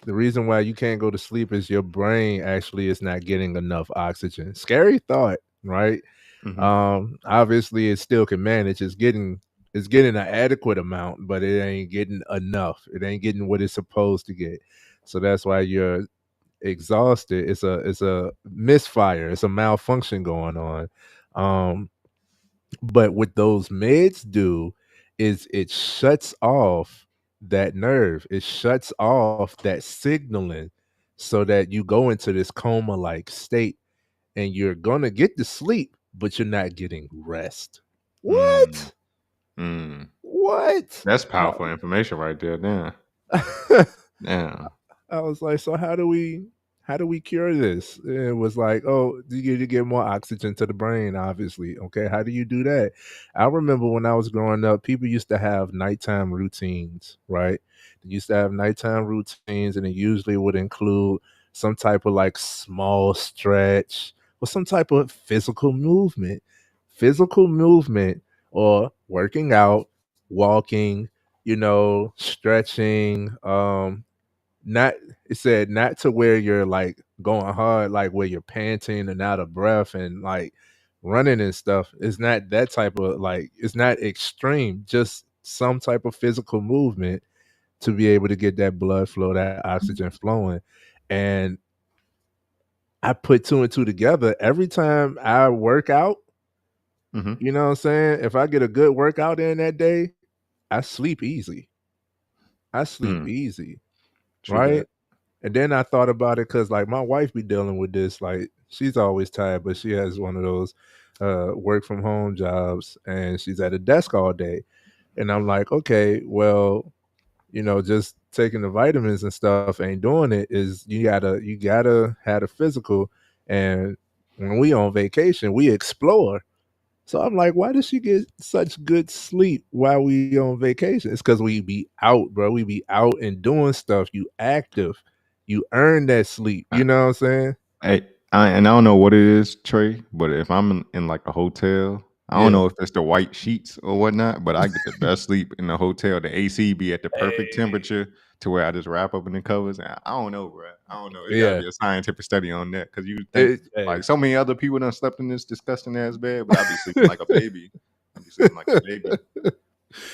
[SPEAKER 2] the reason why you can't go to sleep is your brain actually is not getting enough oxygen. Scary thought, right?
[SPEAKER 1] Mm-hmm.
[SPEAKER 2] Obviously it still can manage. It's getting an adequate amount, but it ain't getting enough. It ain't getting what it's supposed to get. So that's why you're exhausted. It's a misfire. It's a malfunction going on. Um, but what those meds do is it shuts off that nerve. It shuts off that signaling so that you go into this coma like state and you're gonna get to sleep, but you're not getting rest.
[SPEAKER 1] Mm,
[SPEAKER 2] What?
[SPEAKER 1] mm.
[SPEAKER 2] What?
[SPEAKER 1] That's powerful information right there. Damn. Damn.
[SPEAKER 2] I was like, so how do we cure this? And it was like, oh, you get more oxygen to the brain, obviously. Okay, how do you do that? I remember when I was growing up, people used to have nighttime routines, right? They used to have nighttime routines, and it usually would include some type of like small stretch or some type of physical movement, or working out, walking, stretching, not it said not to where you're like going hard, like where you're panting and out of breath and like running and stuff. It's not that type of, like, it's not extreme, just some type of physical movement to be able to get that blood flow, that oxygen flowing. And I put two and two together. Every time I work out,
[SPEAKER 1] Mm-hmm.
[SPEAKER 2] you know what I'm saying? If I get a good workout in that day, I sleep easy. I sleep
[SPEAKER 1] Mm.
[SPEAKER 2] easy,
[SPEAKER 1] True
[SPEAKER 2] right?
[SPEAKER 1] that.
[SPEAKER 2] And then I thought about it because, like, my wife be dealing with this. Like, she's always tired, but she has one of those work from home jobs, and she's at a desk all day. And I'm like, okay, well, just taking the vitamins and stuff ain't doing it. Is you gotta have a physical. And when we on vacation, we explore. So I'm like, why does she get such good sleep while we on vacation? It's because we be out, bro. We be out and doing stuff. You active. You earn that sleep.
[SPEAKER 1] I,
[SPEAKER 2] You know what I'm saying?
[SPEAKER 1] and I don't know what it is, Trey, but if I'm in like a hotel, I don't
[SPEAKER 2] Yeah.
[SPEAKER 1] know if it's the white sheets or whatnot, but I get the best sleep in the hotel. The AC be at the perfect temperature to where I just wrap up in the covers. And I don't know, bro. I don't know. It's got to
[SPEAKER 2] Yeah.
[SPEAKER 1] be a scientific study on that because you think like
[SPEAKER 2] Hey,
[SPEAKER 1] so many other people done slept in this disgusting ass bed, but I be sleeping like a baby. I be sleeping like a baby.
[SPEAKER 2] I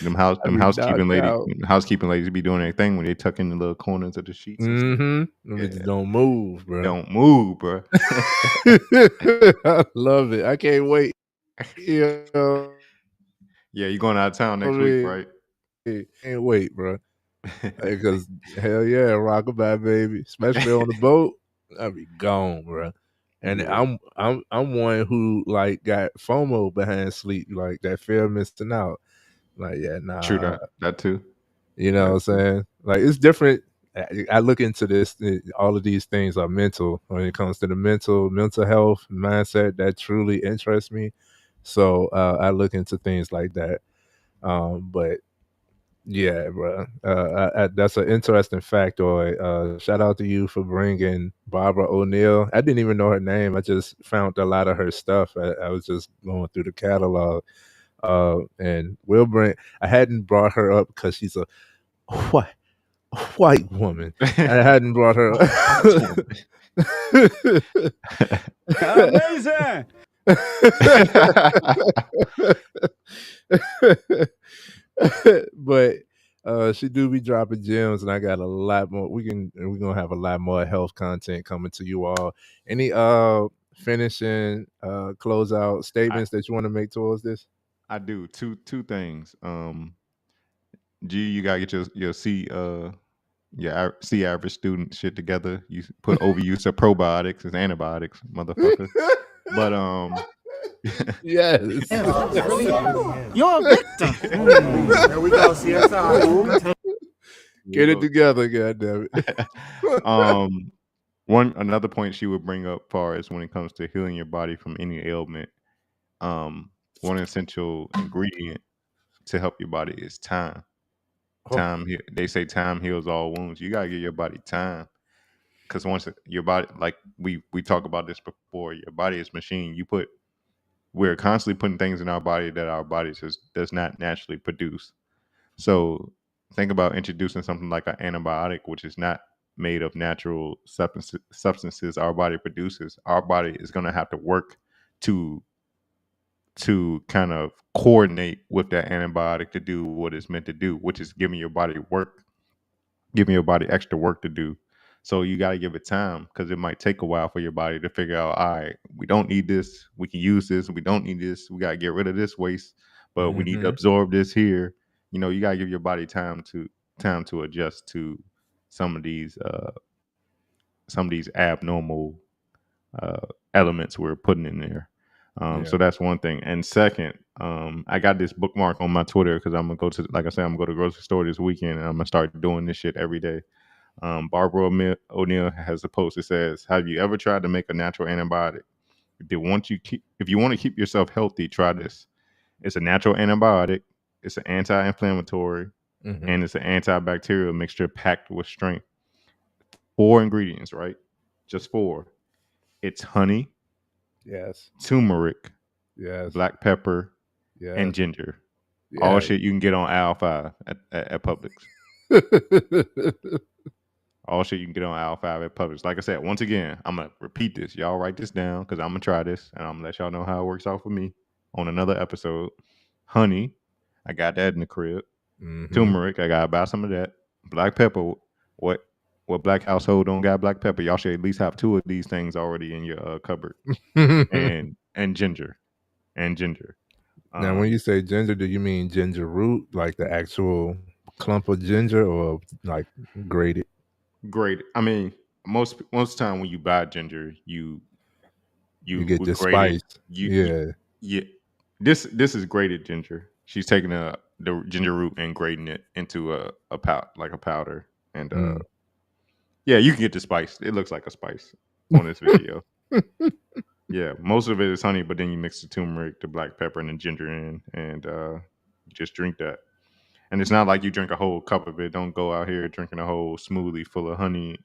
[SPEAKER 1] Them
[SPEAKER 2] be knocked out.
[SPEAKER 1] housekeeping ladies be doing their thing when they tuck in the little corners of the sheets and stuff.
[SPEAKER 2] Mm-hmm. Them
[SPEAKER 1] Yeah,
[SPEAKER 2] bitches don't move, bro.
[SPEAKER 1] don't move, bro.
[SPEAKER 2] I love it. I can't wait.
[SPEAKER 1] Yeah, you going out of town
[SPEAKER 2] I
[SPEAKER 1] next week,
[SPEAKER 2] mean,
[SPEAKER 1] right?
[SPEAKER 2] can't wait, bro. Because hell yeah, rockabye baby, especially on the boat, I'll be gone, bro. And
[SPEAKER 1] Yeah.
[SPEAKER 2] I'm one who like got FOMO behind sleep, like that fear of missing out. Like yeah,
[SPEAKER 1] True
[SPEAKER 2] nah,
[SPEAKER 1] that too.
[SPEAKER 2] you know
[SPEAKER 1] That
[SPEAKER 2] what I'm
[SPEAKER 1] too.
[SPEAKER 2] saying? Like it's different. I look into this. All of these things are mental when it comes to the mental health mindset that truly interests me. So I look into things like that. But yeah, bro. That's an interesting factoid. Shout out to you for bringing Barbara O'Neill. I didn't even know her name. I just found a lot of her stuff. I was just going through the catalog. And we'll bring. I hadn't brought her up because she's a white white woman. I hadn't brought her up.
[SPEAKER 6] Amazing.
[SPEAKER 2] But she do be dropping gems, and I got a lot more. We're gonna have a lot more health content coming to you all. Any finishing closeout statements that you want to make towards this?
[SPEAKER 1] I do two things. G, you gotta get your C average student shit together. You put overuse of probiotics as antibiotics, motherfucker. But
[SPEAKER 2] Yes.
[SPEAKER 6] You're a victim. There we go. CSI.
[SPEAKER 2] Get it together, goddamn it.
[SPEAKER 1] Another point she would bring up far as when it comes to healing your body from any ailment, one essential ingredient to help your body is time. They say time heals all wounds. You gotta give your body time, because once your body, like we talk about this before, your body is machine. We're constantly putting things in our body that our body does not naturally produce. So think about introducing something like an antibiotic, which is not made of natural substances our body produces. Our body is going to have to work to kind of coordinate with that antibiotic to do what it's meant to do, which is giving your body extra work to do. So you got to give it time, because it might take a while for your body to figure out, all right, we don't need this, we can use this, we don't need this, we got to get rid of this waste, but we need to absorb this here. You got to give your body time to adjust to some of these abnormal elements we're putting in there. So that's one thing. And second, I got this bookmark on my Twitter because I'm gonna go to, like I said, I'm gonna go to the grocery store this weekend, and I'm gonna start doing this shit every day. Barbara O'Neill has a post that says, "Have you ever tried to make a natural antibiotic? If you want to keep yourself healthy, try this. It's a natural antibiotic. It's an anti-inflammatory, and it's an antibacterial mixture packed with strength. 4 ingredients, right? Just 4. It's honey,
[SPEAKER 2] Yes.
[SPEAKER 1] turmeric,
[SPEAKER 2] Yes.
[SPEAKER 1] black pepper,
[SPEAKER 2] Yes.
[SPEAKER 1] and ginger. All shit you can get on aisle 5 at Publix. All shit you can get on aisle 5 at Publix. Like I said, once again, I'm going to repeat this. Y'all write this down, because I'm going to try this, and I'm going to let y'all know how it works out for me on another episode. Honey, I got that in the crib. Turmeric, I got to buy some of that. Black pepper, what black household don't got black pepper? Y'all should at least have 2 of these things already in your cupboard. and ginger.
[SPEAKER 2] Now, when you say ginger, do you mean ginger root, like the actual clump of ginger, or like grated?
[SPEAKER 1] Grated. I mean, most time when you buy ginger, you
[SPEAKER 2] get the
[SPEAKER 1] grate
[SPEAKER 2] spice.
[SPEAKER 1] it. Yeah. This is grated ginger. She's taking the ginger root and grating it into a powder, and yeah, you can get the spice. It looks like a spice on this video. Yeah, most of it is honey, but then you mix the turmeric, the black pepper, and the ginger in, and just drink that. And it's not like you drink a whole cup of it. Don't go out here drinking a whole smoothie full of honey,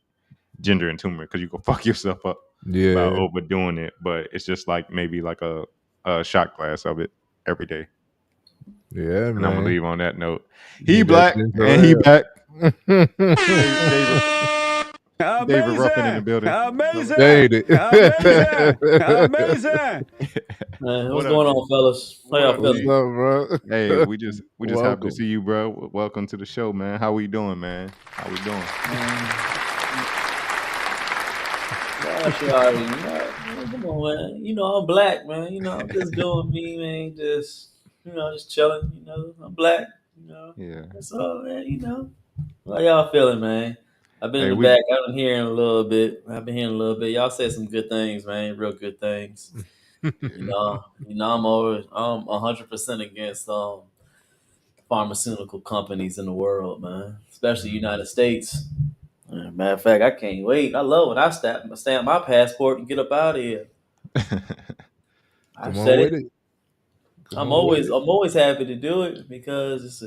[SPEAKER 1] ginger, and turmeric, because you can fuck yourself up by overdoing it. But it's just like maybe like a shot glass of it every day.
[SPEAKER 2] Yeah,
[SPEAKER 1] and
[SPEAKER 2] man.
[SPEAKER 1] I'm gonna leave on that note. He black and he back. David Ruffin in the building.
[SPEAKER 6] Amazing.
[SPEAKER 2] David.
[SPEAKER 6] Amazing.
[SPEAKER 7] Man, what's going on, fellas? How y'all
[SPEAKER 2] What's
[SPEAKER 7] feeling?
[SPEAKER 2] up, bro?
[SPEAKER 1] Hey, we just happy
[SPEAKER 2] Welcome.
[SPEAKER 1] to see you, bro. Welcome to the show, man. How we doing, man? How we doing?
[SPEAKER 7] Gosh, you already know. Come on, man. You know I'm black, man. You know I'm just doing me, man. Just just chilling. I'm black.
[SPEAKER 1] Yeah.
[SPEAKER 7] That's all, man. How y'all feeling, man? I've been in
[SPEAKER 1] Hey,
[SPEAKER 7] the
[SPEAKER 1] we
[SPEAKER 7] back. I've been hearing a little bit. Y'all said some good things, man. Real good things. I'm 100% against pharmaceutical companies in the world, man. Especially United States. Matter of fact, I can't wait. I love when I stamp my passport and get up out of here. I
[SPEAKER 2] Come on
[SPEAKER 7] said
[SPEAKER 2] with
[SPEAKER 7] it.
[SPEAKER 2] it. Come
[SPEAKER 7] I'm
[SPEAKER 2] on with
[SPEAKER 7] always
[SPEAKER 2] it.
[SPEAKER 7] I'm always happy to do it because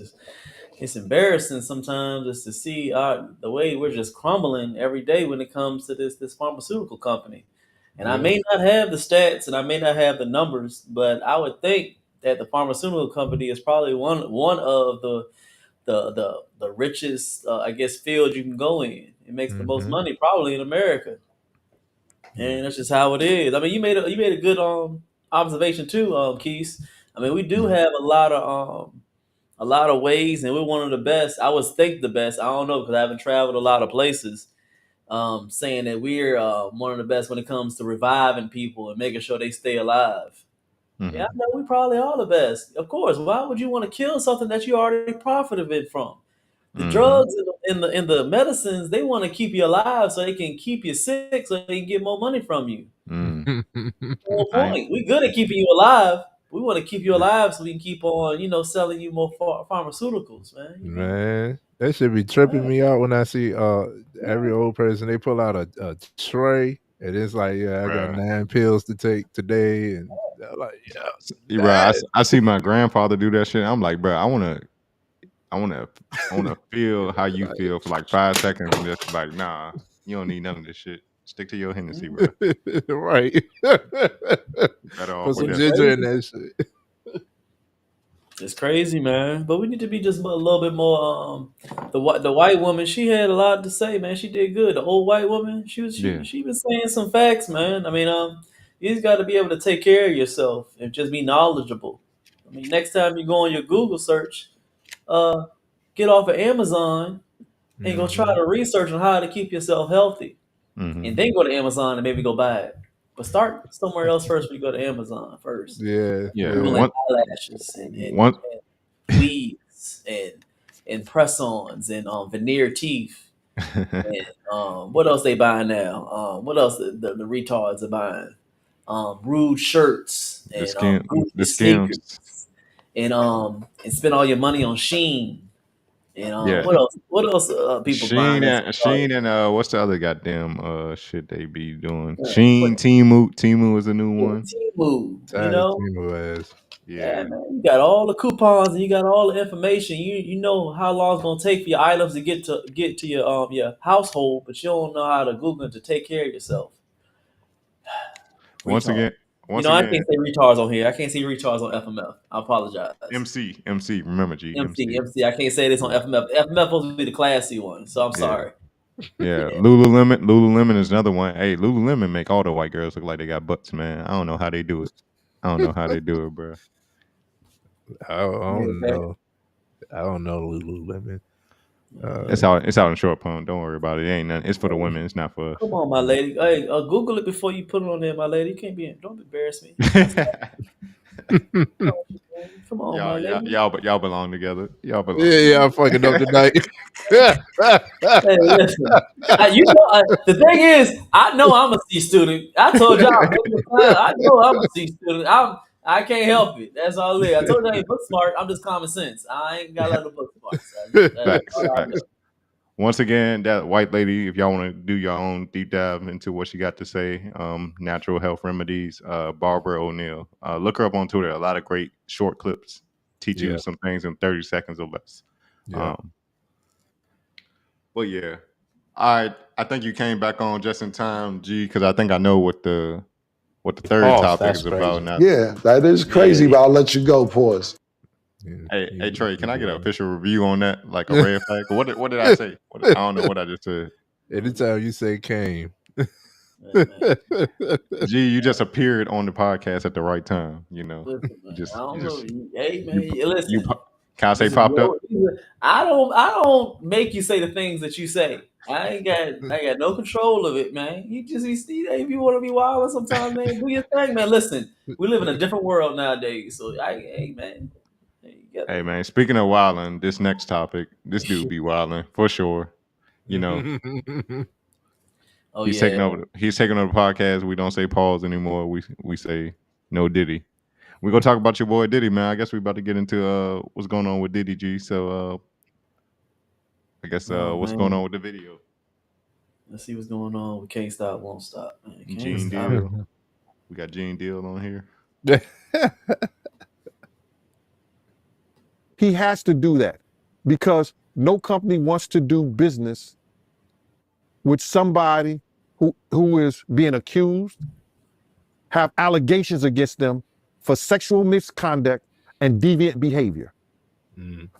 [SPEAKER 7] it's embarrassing sometimes just to see the way we're just crumbling every day when it comes to this pharmaceutical company. And I
[SPEAKER 2] Yeah.
[SPEAKER 7] may not have the stats and I may not have the numbers, but I would think that the pharmaceutical company is probably one of the richest I guess field you can go in. It makes the most
[SPEAKER 2] Mm-hmm.
[SPEAKER 7] money probably in America.
[SPEAKER 2] Yeah.
[SPEAKER 7] And that's just how it is. I mean, you made a good observation too, Keith. I mean, we do have a lot of ways, and we're one of the best. I would think the best. I don't know because I haven't traveled a lot of places. Saying that we're one of the best when it comes to reviving people and making sure they stay alive. Yeah, I
[SPEAKER 1] Mhm.
[SPEAKER 7] know we probably are the best. Of course. Why would you want to kill something that you already profited from? The
[SPEAKER 1] Mhm.
[SPEAKER 7] drugs in the medicines, they want to keep you alive so they can keep you sick so they can get more money from you.
[SPEAKER 1] Mm.
[SPEAKER 7] Whole
[SPEAKER 1] I ain't
[SPEAKER 7] point. We good at keeping you alive. We want to keep you alive so we can keep on, selling you more pharmaceuticals, man.
[SPEAKER 2] Man, that should be tripping me out when I see every old person they pull out a tray and it's like, yeah, I got
[SPEAKER 1] bruh.
[SPEAKER 2] 9 pills to take today, and they're like, yeah,
[SPEAKER 1] See, bro,
[SPEAKER 2] that.
[SPEAKER 1] I see my grandfather do that shit. I'm like, bro, I wanna I wanna feel how you
[SPEAKER 2] Like,
[SPEAKER 1] feel for like 5 seconds and just like, nah, you don't need none of this shit. Stick to your Hennessy, bro.
[SPEAKER 2] right.
[SPEAKER 1] Better off
[SPEAKER 2] Put
[SPEAKER 1] with
[SPEAKER 2] some
[SPEAKER 7] It's
[SPEAKER 1] that.
[SPEAKER 2] ginger in
[SPEAKER 7] crazy.
[SPEAKER 2] that shit.
[SPEAKER 7] It's crazy, man. But we need to be just a little bit more. The white woman, she had a lot to say, man. She did good. The old white woman,
[SPEAKER 1] Yeah.
[SPEAKER 7] she been saying some facts, man. I mean, you just got to be able to take care of yourself and just be knowledgeable. I mean, next time you go on your Google search, uh, get off of Amazon and go try
[SPEAKER 2] Hmm.
[SPEAKER 7] to research on how to keep yourself healthy, and
[SPEAKER 1] Mhm.
[SPEAKER 7] then go to Amazon and maybe go buy it. But start somewhere else first. When you go to Amazon first.
[SPEAKER 2] Yeah,
[SPEAKER 1] Yeah.
[SPEAKER 7] Google
[SPEAKER 2] yeah.
[SPEAKER 7] like eyelashes
[SPEAKER 1] One
[SPEAKER 7] and weaves and press-ons and veneer teeth and what else they buying now? What else the retards are buying? Rude shirts
[SPEAKER 1] the
[SPEAKER 7] and
[SPEAKER 1] skim
[SPEAKER 7] Gucci
[SPEAKER 1] the skims.
[SPEAKER 7] sneakers and spend all your money on Sheen and
[SPEAKER 1] Yeah.
[SPEAKER 7] what else? What else people buying?
[SPEAKER 1] Sheen and what's the other goddamn shit they be doing?
[SPEAKER 7] What
[SPEAKER 1] Sheen, Timu is a new
[SPEAKER 7] yeah,
[SPEAKER 1] one.
[SPEAKER 7] Temu,
[SPEAKER 2] Tired of Timo ass.
[SPEAKER 7] Yeah,
[SPEAKER 1] Yeah.
[SPEAKER 7] man, you got all the coupons and you got all the information. You know how long it's gonna take for your items to get to your household, but you don't know how to Google it to take care of yourself.
[SPEAKER 1] Once
[SPEAKER 7] Retard.
[SPEAKER 1] again,
[SPEAKER 7] You
[SPEAKER 1] once
[SPEAKER 7] know I
[SPEAKER 1] again,
[SPEAKER 7] can't say retards on here. I can't say retards on FMF. I apologize.
[SPEAKER 1] MC, remember G, MC.
[SPEAKER 7] MC. I can't say this on
[SPEAKER 1] Yeah.
[SPEAKER 7] FMF. FMF supposed to be the classy one, so I'm
[SPEAKER 1] Yeah.
[SPEAKER 7] sorry.
[SPEAKER 1] Yeah.
[SPEAKER 7] Yeah.
[SPEAKER 1] Lululemon is another one. Hey, Lululemon make all the white girls look like they got butts, man. I don't know how they do it. I don't know how they do it, bro.
[SPEAKER 2] I
[SPEAKER 7] Yeah,
[SPEAKER 2] don't
[SPEAKER 7] man.
[SPEAKER 2] know. I don't know Lululemon.
[SPEAKER 1] It's out in Short Pump. Don't worry about it. It ain't nothing. It's for the women. It's not for
[SPEAKER 7] Come on, my
[SPEAKER 2] Mm.
[SPEAKER 7] lady. Hey, Google it before you put it on there, my lady. You can't be. Don't embarrass me.
[SPEAKER 1] us.
[SPEAKER 7] Come on, my lady.
[SPEAKER 1] Y'all belong together. Y'all belong
[SPEAKER 2] Yeah, yeah,
[SPEAKER 1] together.
[SPEAKER 2] I'm fucking up tonight.
[SPEAKER 7] Hey, listen. The thing is, I know I'm a C student. I told y'all, I know I'm a C student. I can't help it. That's all it is. I told you I ain't book smart. I'm just common sense. I ain't got a lot of book smarts. That's
[SPEAKER 1] Facts,
[SPEAKER 7] all I know.
[SPEAKER 1] facts. Once again, that white lady, if y'all want to do your own deep dive into what she got to say, natural health remedies, Barbara O'Neill. Look her up on Twitter. A lot of great short clips teach you
[SPEAKER 2] Yeah,
[SPEAKER 1] some things in 30 seconds or less.
[SPEAKER 2] yeah.
[SPEAKER 1] Um, but yeah. All right. I think you came back on just in time, G, because I think I know what the third
[SPEAKER 8] Pause.
[SPEAKER 1] topic
[SPEAKER 8] That's
[SPEAKER 1] is about
[SPEAKER 8] crazy.
[SPEAKER 1] now.
[SPEAKER 9] Yeah, that is crazy,
[SPEAKER 7] Yeah.
[SPEAKER 9] but I'll let you go. Pause.
[SPEAKER 2] Yeah,
[SPEAKER 1] Hey Trey, can I get an
[SPEAKER 2] yeah.
[SPEAKER 1] official review on that? Like a red flag? What did I say? I don't know what I just said.
[SPEAKER 2] Anytime you say came.
[SPEAKER 7] Yeah, man.
[SPEAKER 1] G, you just appeared on the podcast at the right time. You know,
[SPEAKER 7] Listen,
[SPEAKER 1] you
[SPEAKER 7] man. I
[SPEAKER 1] just,
[SPEAKER 7] don't
[SPEAKER 1] you
[SPEAKER 7] know.
[SPEAKER 1] just,
[SPEAKER 7] Hey, man.
[SPEAKER 1] you, you.
[SPEAKER 7] Listen.
[SPEAKER 1] Can I say
[SPEAKER 7] Listen.
[SPEAKER 1] popped up?
[SPEAKER 7] I don't make you say the things that you say. I ain't got no control of it, man. You just be if you want to be wild sometimes, man, do your thing, man. Listen, we live in a different world nowadays, so hey, man.
[SPEAKER 1] Hey man, speaking of wilding, this next topic, this dude be wilding for sure. You know,
[SPEAKER 7] Oh
[SPEAKER 1] he's
[SPEAKER 7] yeah.
[SPEAKER 1] taking over. He's taking over the podcast. We don't say pause anymore. We say no Diddy. We're gonna talk about your boy Diddy, man. I guess we about to get into what's going on with Diddy G. So I guess what's going on with the video?
[SPEAKER 7] Let's see what's going on. We can't stop, won't stop. Man. Can't
[SPEAKER 1] Gene
[SPEAKER 7] stop.
[SPEAKER 1] Deal. We got Gene Deal on here.
[SPEAKER 8] He has to do that because no company wants to do business with somebody who is being accused, have allegations against them for sexual misconduct and deviant behavior.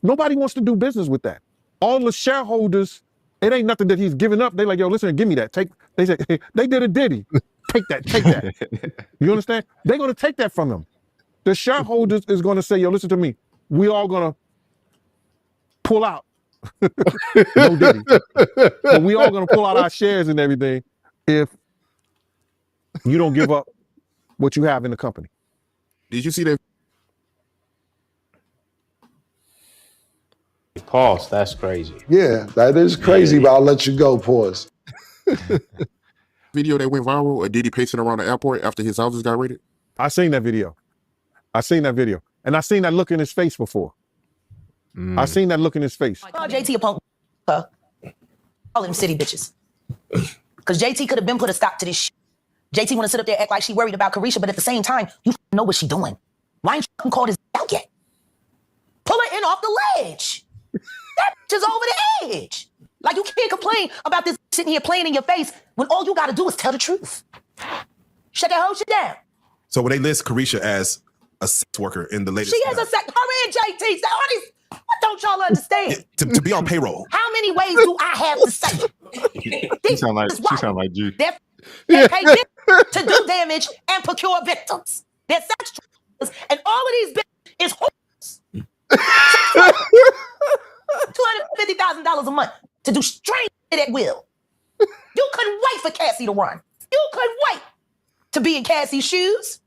[SPEAKER 8] Nobody wants to do business with that. All the shareholders, it ain't nothing that he's giving up. They like, yo, listen, give me that. They say, hey, they did a Diddy. Take that. You understand? They're going to take that from him. The shareholders is going to say, yo, listen to me. We all going to pull out. No Diddy. But we all going to pull out our shares and everything if you don't give up what you have in the company.
[SPEAKER 10] Did you see that?
[SPEAKER 6] Pause. That's crazy.
[SPEAKER 9] Yeah, that is crazy, but I'll let you go. Pause.
[SPEAKER 10] Video that went viral of Diddy pacing around the airport after his houses got raided?
[SPEAKER 8] I seen that video. And I seen that look in his face before. I seen that look in his face.
[SPEAKER 11] JT a punk. All them city bitches. Because JT could have been put a stop to this shit. JT want to sit up there act like she worried about Carisha, but at the same time, you know what she doing. Why ain't you called his out yet? Pull her in off the ledge. That bitch is over the edge. Like, you can't complain about this sitting here playing in your face when all you got to do is tell the truth. Shut that whole shit down.
[SPEAKER 10] So when they list Carisha as a sex worker in the latest...
[SPEAKER 11] She has a sex... Her and JT. All these... What don't y'all understand?
[SPEAKER 10] to be on payroll.
[SPEAKER 11] How many ways do I have to say it?
[SPEAKER 1] She sound like G.
[SPEAKER 11] They pay bitches to do damage and procure victims. They're sex traffickers, and all of these bitches is whores. $250,000 a month to do strange shit at will. You couldn't wait for Cassie to run. You couldn't wait to be in Cassie's shoes.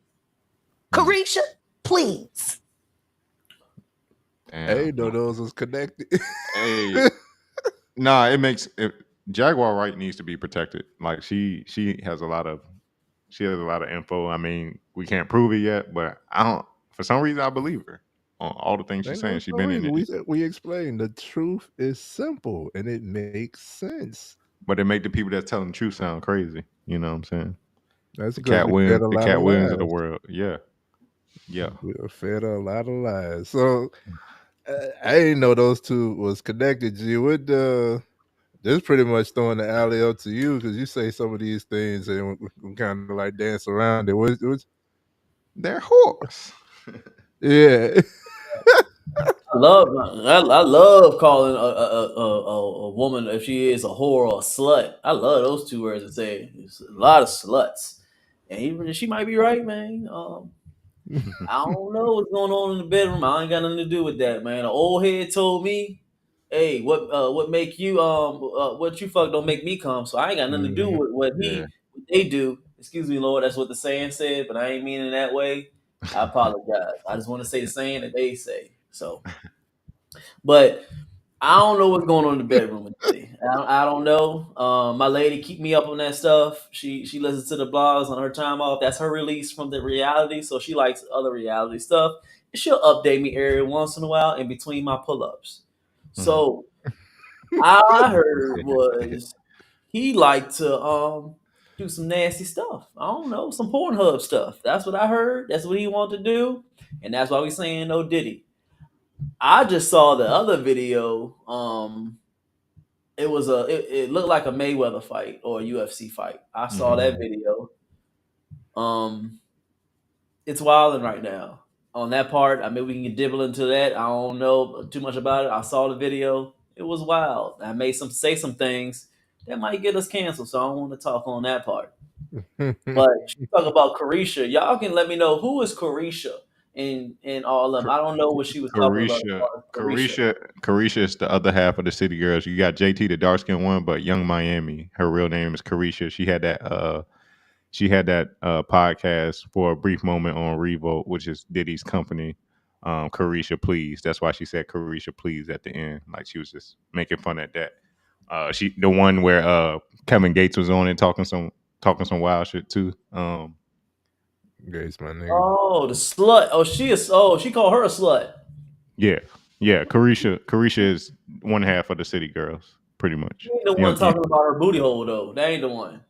[SPEAKER 11] Carisha, please.
[SPEAKER 1] Damn.
[SPEAKER 2] Hey, no, those was connected.
[SPEAKER 1] Hey, nah, Jaguar Wright needs to be protected. Like she has a lot of info. I mean, we can't prove it yet, but I don't. For some reason, I believe her on all the things she's saying. She's been in it.
[SPEAKER 2] We explained the truth is simple and it makes sense.
[SPEAKER 1] But it make the people that's telling the truth sound crazy. You know what I'm saying?
[SPEAKER 2] That's
[SPEAKER 1] the Cat Williams of the world. Yeah.
[SPEAKER 2] We were fed a lot of lies. So I didn't know those two was connected. G, this pretty much throwing the alley up to you because you say some of these things and we kind of like dance around it.
[SPEAKER 1] They're whores.
[SPEAKER 2] Yeah.
[SPEAKER 7] I love calling a woman, if she is a whore or a slut. I love those two words to say. It's a lot of sluts, and even she might be right, man. I don't know what's going on in the bedroom. I ain't got nothing to do with that, man. An old head told me, "Hey, what make you what you fuck don't make me come." So I ain't got nothing to do with what they do. Excuse me, Lord. That's what the saying said, but I ain't meaning that way. I apologize. I just want to say the saying that they say. So, but I don't know what's going on in the bedroom with Diddy. I don't know. My lady keep me up on that stuff. She listens to the blogs on her time off. That's her release from the reality. So she likes other reality stuff. And she'll update me every once in a while in between my pull-ups. So all I heard was he liked to do some nasty stuff. I don't know, some Pornhub stuff. That's what I heard. That's what he wanted to do. And that's why we saying no Diddy. I just saw the other video. It looked like a Mayweather fight or a UFC fight. I saw that video. It's wilding right now. On that part, I mean, we can dibble into that. I don't know too much about it. I saw the video. It was wild. I made say some things that might get us canceled, so I don't want to talk on that part. But you talk about Carisha. Y'all can let me know who is Carisha and all of them. I don't know what she was talking about.
[SPEAKER 1] Carisha is the other half of the City Girls. You got JT, the dark skinned one, but Young Miami. Her real name is Carisha. She had that podcast for a brief moment on Revolt, which is Diddy's company. Carisha, please. That's why she said Carisha, please at the end. Like she was just making fun at that. The one where Kevin Gates was on it talking some wild shit too.
[SPEAKER 2] Gates, my nigga.
[SPEAKER 7] Oh, the slut. Oh, she called her a slut.
[SPEAKER 1] Yeah. Carisha is one half of the City Girls, pretty much.
[SPEAKER 7] She ain't the one talking about her booty hole though. That ain't the one.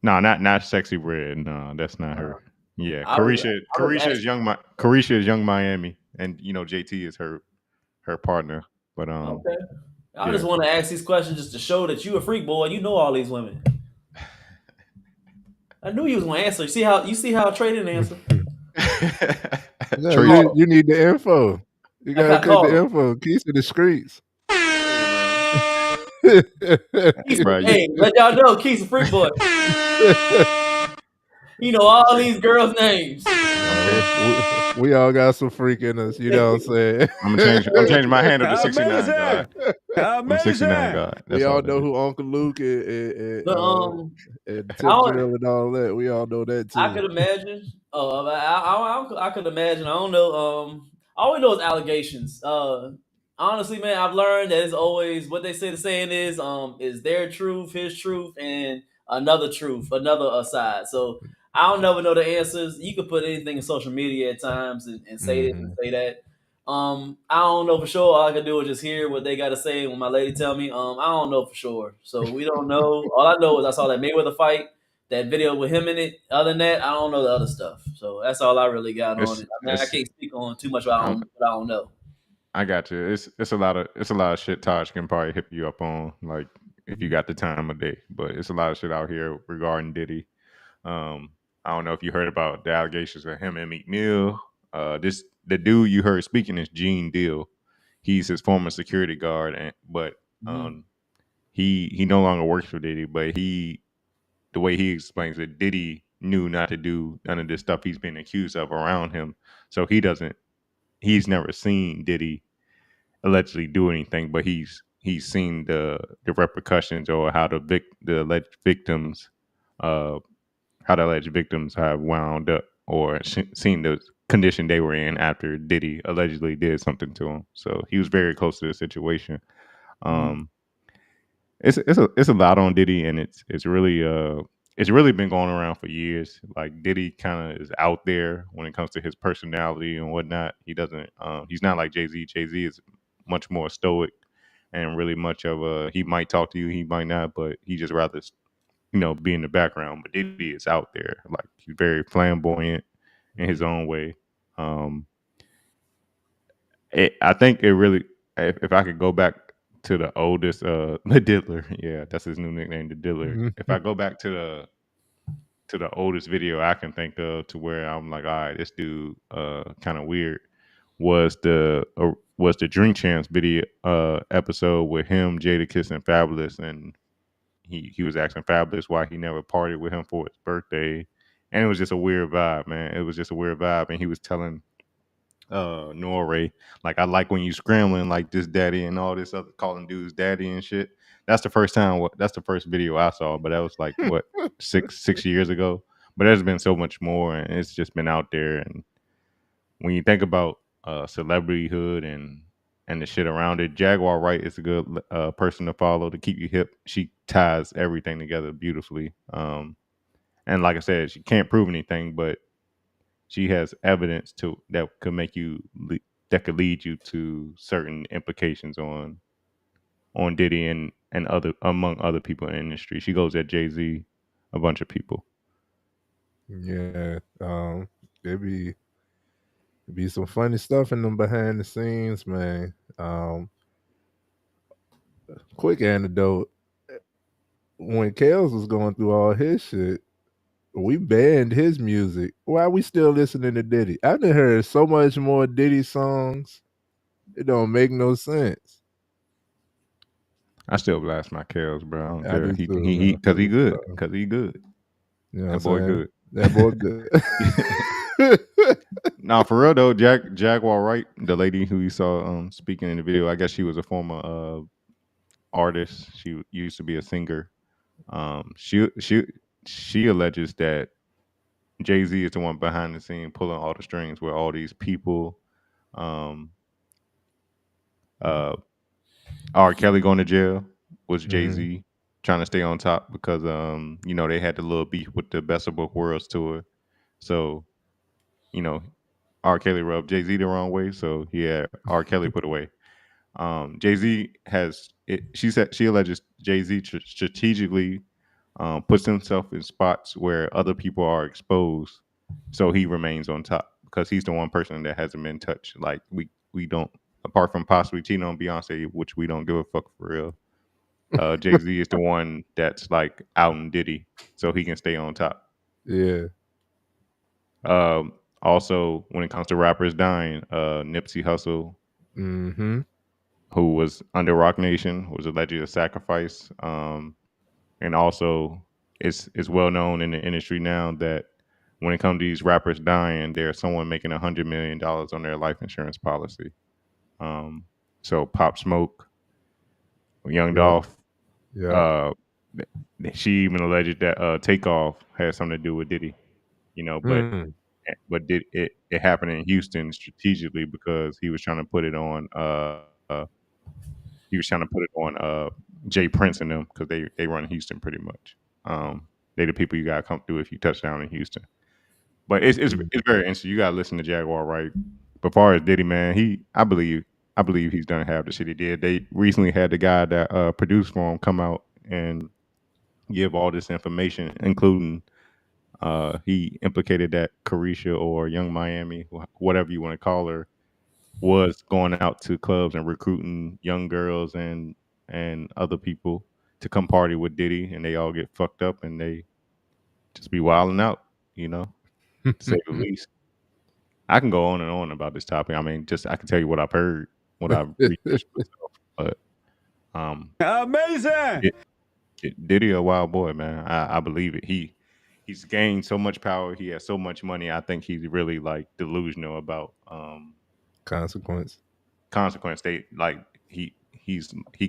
[SPEAKER 1] No, not Sexy Red. No, that's not her. Yeah,
[SPEAKER 7] I was
[SPEAKER 1] Carisha is Young Miami, and JT is her partner. But
[SPEAKER 7] okay. I just want to ask these questions just to show that you a freak boy. You know all these women. I knew you was gonna answer. You see how Trey didn't answer.
[SPEAKER 2] You need the info. You gotta take the info. Keys to the streets.
[SPEAKER 7] Hey, let y'all know Keith's a freak boy. You know all these girls' names.
[SPEAKER 2] We all got some freak in us, you know what I'm saying?
[SPEAKER 1] I'm changing my handle to 69 God. I'm 69 God.
[SPEAKER 2] We all know who Uncle Luke and Tip Drill and all that. We all know that too.
[SPEAKER 7] I could imagine. I could imagine. I don't know. All we know is allegations. Honestly, man, I've learned that it's always what they say. The saying is their truth, his truth, and another truth, another side. So I don't never know the answers. You could put anything in social media at times and say this and say that. I don't know for sure. All I can do is just hear what they got to say when my lady tell me. I don't know for sure. So we don't know. All I know is I saw that Mayweather fight, that video with him in it. Other than that, I don't know the other stuff. So that's all I really got on it. I mean, I can't speak on too much what I don't know.
[SPEAKER 1] I got you. It's a lot of shit Taj can probably hit you up on, like if you got the time of day. But it's a lot of shit out here regarding Diddy. I don't know if you heard about the allegations of him and Meek Mill. The dude you heard speaking is Gene Deal. He's his former security guard, but he no longer works for Diddy. But the way he explains it, Diddy knew not to do none of this stuff he's been accused of around him. So he's never seen Diddy allegedly do anything, but he's seen the repercussions or how the alleged victims have wound up or seen the condition they were in after Diddy allegedly did something to him. So he was very close to the situation. It's a lot on Diddy, and it's really been going around for years. Like Diddy kind of is out there when it comes to his personality and whatnot. He doesn't. He's not like Jay-Z. Jay-Z is much more stoic and really much of a. He might talk to you, he might not, but he just rather be in the background. But Diddy is out there. Like he's very flamboyant in his own way. I think it really. If I could go back to the oldest, the Diddler. Yeah, that's his new nickname, the Diddler. If I go back to the oldest video I can think of to where I'm like, all right, this dude kind of weird, was the Drink Champs video episode with him, Jadakiss, and Fabulous, and he was asking Fabulous why he never partied with him for his birthday, and it was just a weird vibe, man. It was just a weird vibe, and he was telling Norray, like, I like when you scrambling like this, daddy, and all this other calling dudes daddy and shit. That's the first video I saw, but that was like what 6 years ago. But there's been so much more, and it's just been out there. And when you think about celebrityhood and the shit around it, Jaguar Wright is a good person to follow to keep you hip. She ties everything together beautifully. And like I said, she can't prove anything, but she has evidence that could lead you to certain implications on Diddy and among other people in the industry. She goes at Jay-Z, a bunch of people.
[SPEAKER 2] Yeah, it'd be some funny stuff in them behind the scenes, man. Quick anecdote: when Kels was going through all his shit, we banned his music. Why are we still listening to Diddy? I've done heard so much more Diddy songs. It don't make no sense.
[SPEAKER 1] I still blast my Kels, bro. I don't care.
[SPEAKER 2] Do too,
[SPEAKER 1] he because he good. Because he good.
[SPEAKER 2] You know
[SPEAKER 1] that boy good.
[SPEAKER 2] That boy good.
[SPEAKER 1] Now, for real though, Jaguar Wright, the lady who you saw speaking in the video, I guess she was a former artist. She used to be a singer. She alleges that Jay-Z is the one behind the scene pulling all the strings with all these people uh, R. Kelly going to jail was
[SPEAKER 2] Mm-hmm.
[SPEAKER 1] Jay-Z trying to stay on top because they had the little beef with the Best of Both Worlds tour. So, you know, R. Kelly rubbed Jay-Z the wrong way, so he had R. Kelly put away. Jay-Z has it. She alleges Jay-Z strategically puts himself in spots where other people are exposed, so he remains on top because he's the one person that hasn't been touched. Like we don't, apart from possibly cheating on Beyonce, which we don't give a fuck for real. Jay-Z is the one that's like out in Diddy, so he can stay on top.
[SPEAKER 2] Yeah.
[SPEAKER 1] Also, when it comes to rappers dying, Nipsey Hussle,
[SPEAKER 2] Mm-hmm.
[SPEAKER 1] who was under Rock Nation, was allegedly a sacrifice. And also, it's well known in the industry now that when it comes to these rappers dying, there's someone making $100 million on their life insurance policy. So Pop Smoke, Young
[SPEAKER 2] Yep.
[SPEAKER 1] Dolph,
[SPEAKER 2] Yep.
[SPEAKER 1] she even alleged that Takeoff had something to do with Diddy. But
[SPEAKER 2] Mm.
[SPEAKER 1] did it happened in Houston strategically because he was trying to put it on Jay Prince and them because they run Houston pretty much. They the people you gotta come through if you touch down in Houston. But it's very interesting. You gotta listen to Jaguar, right? But far as Diddy, man, I believe he's done half the shit he did. They recently had the guy that produced for him come out and give all this information, including he implicated that Carisha or Young Miami, whatever you want to call her, was going out to clubs and recruiting young girls and other people to come party with Diddy, and they all get fucked up and they just be wilding out, to say the least. I can go on and on about this topic. I mean, just I can tell you what I've heard, what I've researched myself. But
[SPEAKER 6] Amazing.
[SPEAKER 1] Diddy a wild boy, man. I believe it. He's gained so much power. He has so much money. I think he's really like delusional about
[SPEAKER 2] Consequence.
[SPEAKER 1] They like he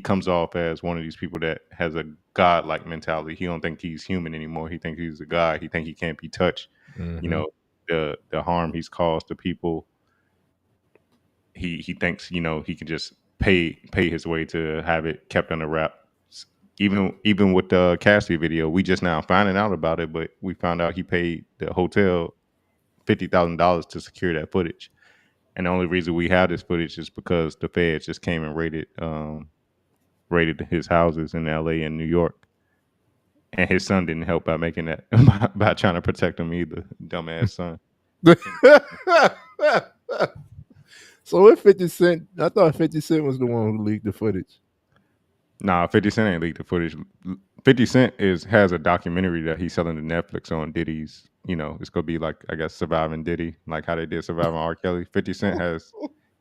[SPEAKER 1] comes off as one of these people that has a godlike mentality. He don't think he's human anymore. He thinks he's a god. He think he can't be touched.
[SPEAKER 2] Mm-hmm.
[SPEAKER 1] The harm he's caused to people. He thinks he can just pay his way to have it kept under wraps. Even with the Cassidy video, we just now finding out about it, but we found out he paid the hotel $50,000 to secure that footage. And the only reason we have this footage is because the feds just came and raided his houses in LA and New York. And his son didn't help by making that by trying to protect him either. Dumbass son.
[SPEAKER 2] So with 50 Cent, I thought 50 Cent was the one who leaked the footage.
[SPEAKER 1] Nah, 50 Cent ain't leaked the footage. 50 Cent has a documentary that he's selling to Netflix on Diddy's. It's gonna be like, I guess, Surviving Diddy, like how they did Surviving R. Kelly. 50 Cent has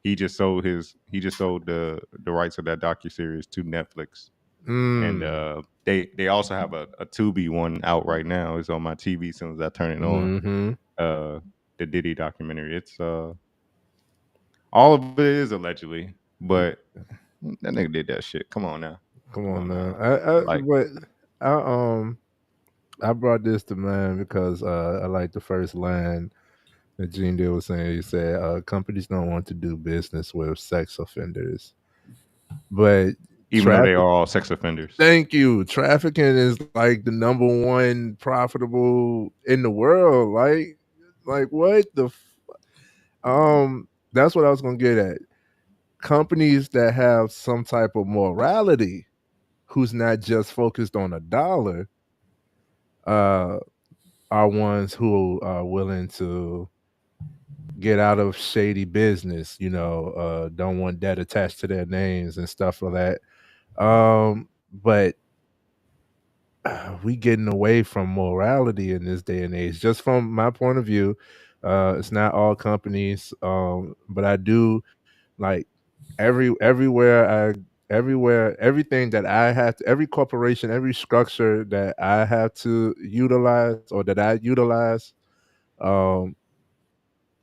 [SPEAKER 1] he just sold the rights of that docuseries to Netflix. And they also have a Tubi one out right now. It's on my TV as soon as I turn it on.
[SPEAKER 2] Mm-hmm.
[SPEAKER 1] The Diddy documentary. It's all of it is allegedly, but that nigga did that shit. Come on now.
[SPEAKER 2] Come on now. I brought this to mind because I like the first line that Gene Deal was saying. He said, companies don't want to do business with sex offenders. But
[SPEAKER 1] even though they are all sex offenders.
[SPEAKER 2] Thank you. Trafficking is like the number one profitable in the world. Like what the that's what I was gonna get at. Companies that have some type of morality, who's not just focused on a dollar, are ones who are willing to get out of shady business, don't want that attached to their names and stuff like that. But we getting away from morality in this day and age. Just from my point of view, it's not all companies, but I do like everywhere, everything that I have to, every corporation, every structure that I have to utilize or that I utilize,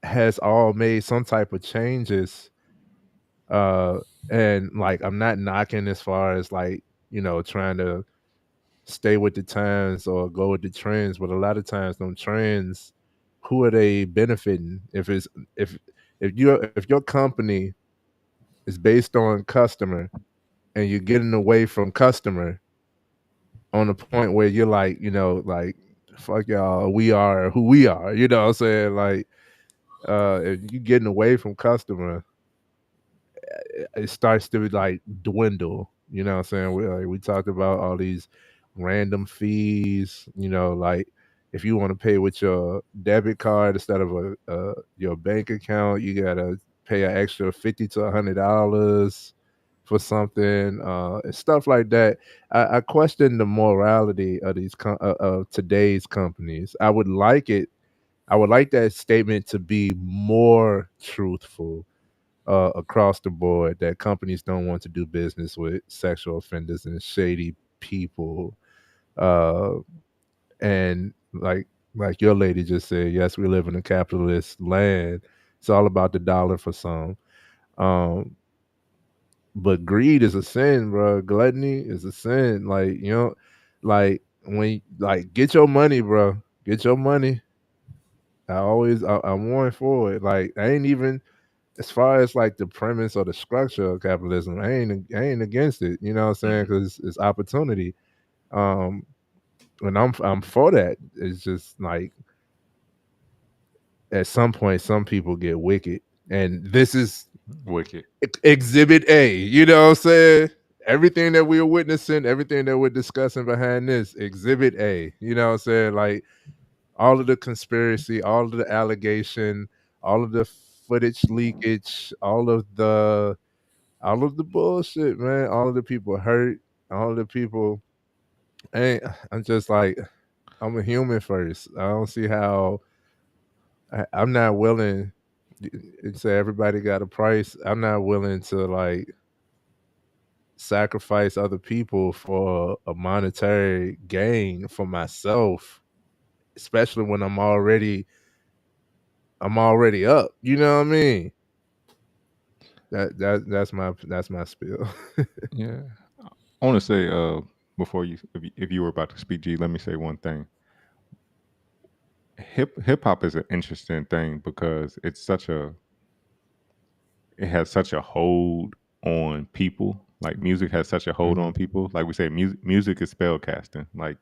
[SPEAKER 2] has all made some type of changes. And like I'm not knocking as far as like, trying to stay with the times or go with the trends, but a lot of times them trends, who are they benefiting? If if your company is based on customer and you're getting away from customer on the point where you're like, like fuck y'all, we are who we are, you know what I'm saying? Like if you getting away from customer, it starts to like dwindle. You know what I'm saying? We talked about all these random fees. Like if you want to pay with your debit card instead of your bank account, you gotta pay an extra $50 to $100 for something, and stuff like that. I question the morality of these of today's companies. I would like that statement to be more truthful across the board, that companies don't want to do business with sexual offenders and shady people. And like your lady just said, yes, we live in a capitalist land. It's all about the dollar for some. But greed is a sin, bro. Gluttony is a sin. Like, like when get your money, bro. Get your money. I'm warning for it. Like I ain't even, as far as like the premise or the structure of capitalism, I ain't against it. You know what I'm saying? Because it's opportunity. And I'm for that. It's just like at some point, some people get wicked, and this is
[SPEAKER 1] Wicked.
[SPEAKER 2] Exhibit A. You know what I'm saying? Everything that we're witnessing, everything that we're discussing behind this, Exhibit A. You know what I'm saying? Like all of the conspiracy, all of the allegation, all of the footage leakage, all of the bullshit, man. All of the people hurt, all of the people ain't. I'm just like, I'm a human first. I don't see how I'm not willing. Say everybody got a price. I'm not willing to like sacrifice other people for a monetary gain for myself, especially when I'm already up. You know what I mean? That's my spiel.
[SPEAKER 1] Yeah. I want to say before if you were about to speak, G, let me say one thing. Hip hop is an interesting thing because it has such a hold on people. Like music has such a hold on people. Like we say, music is spell casting. Like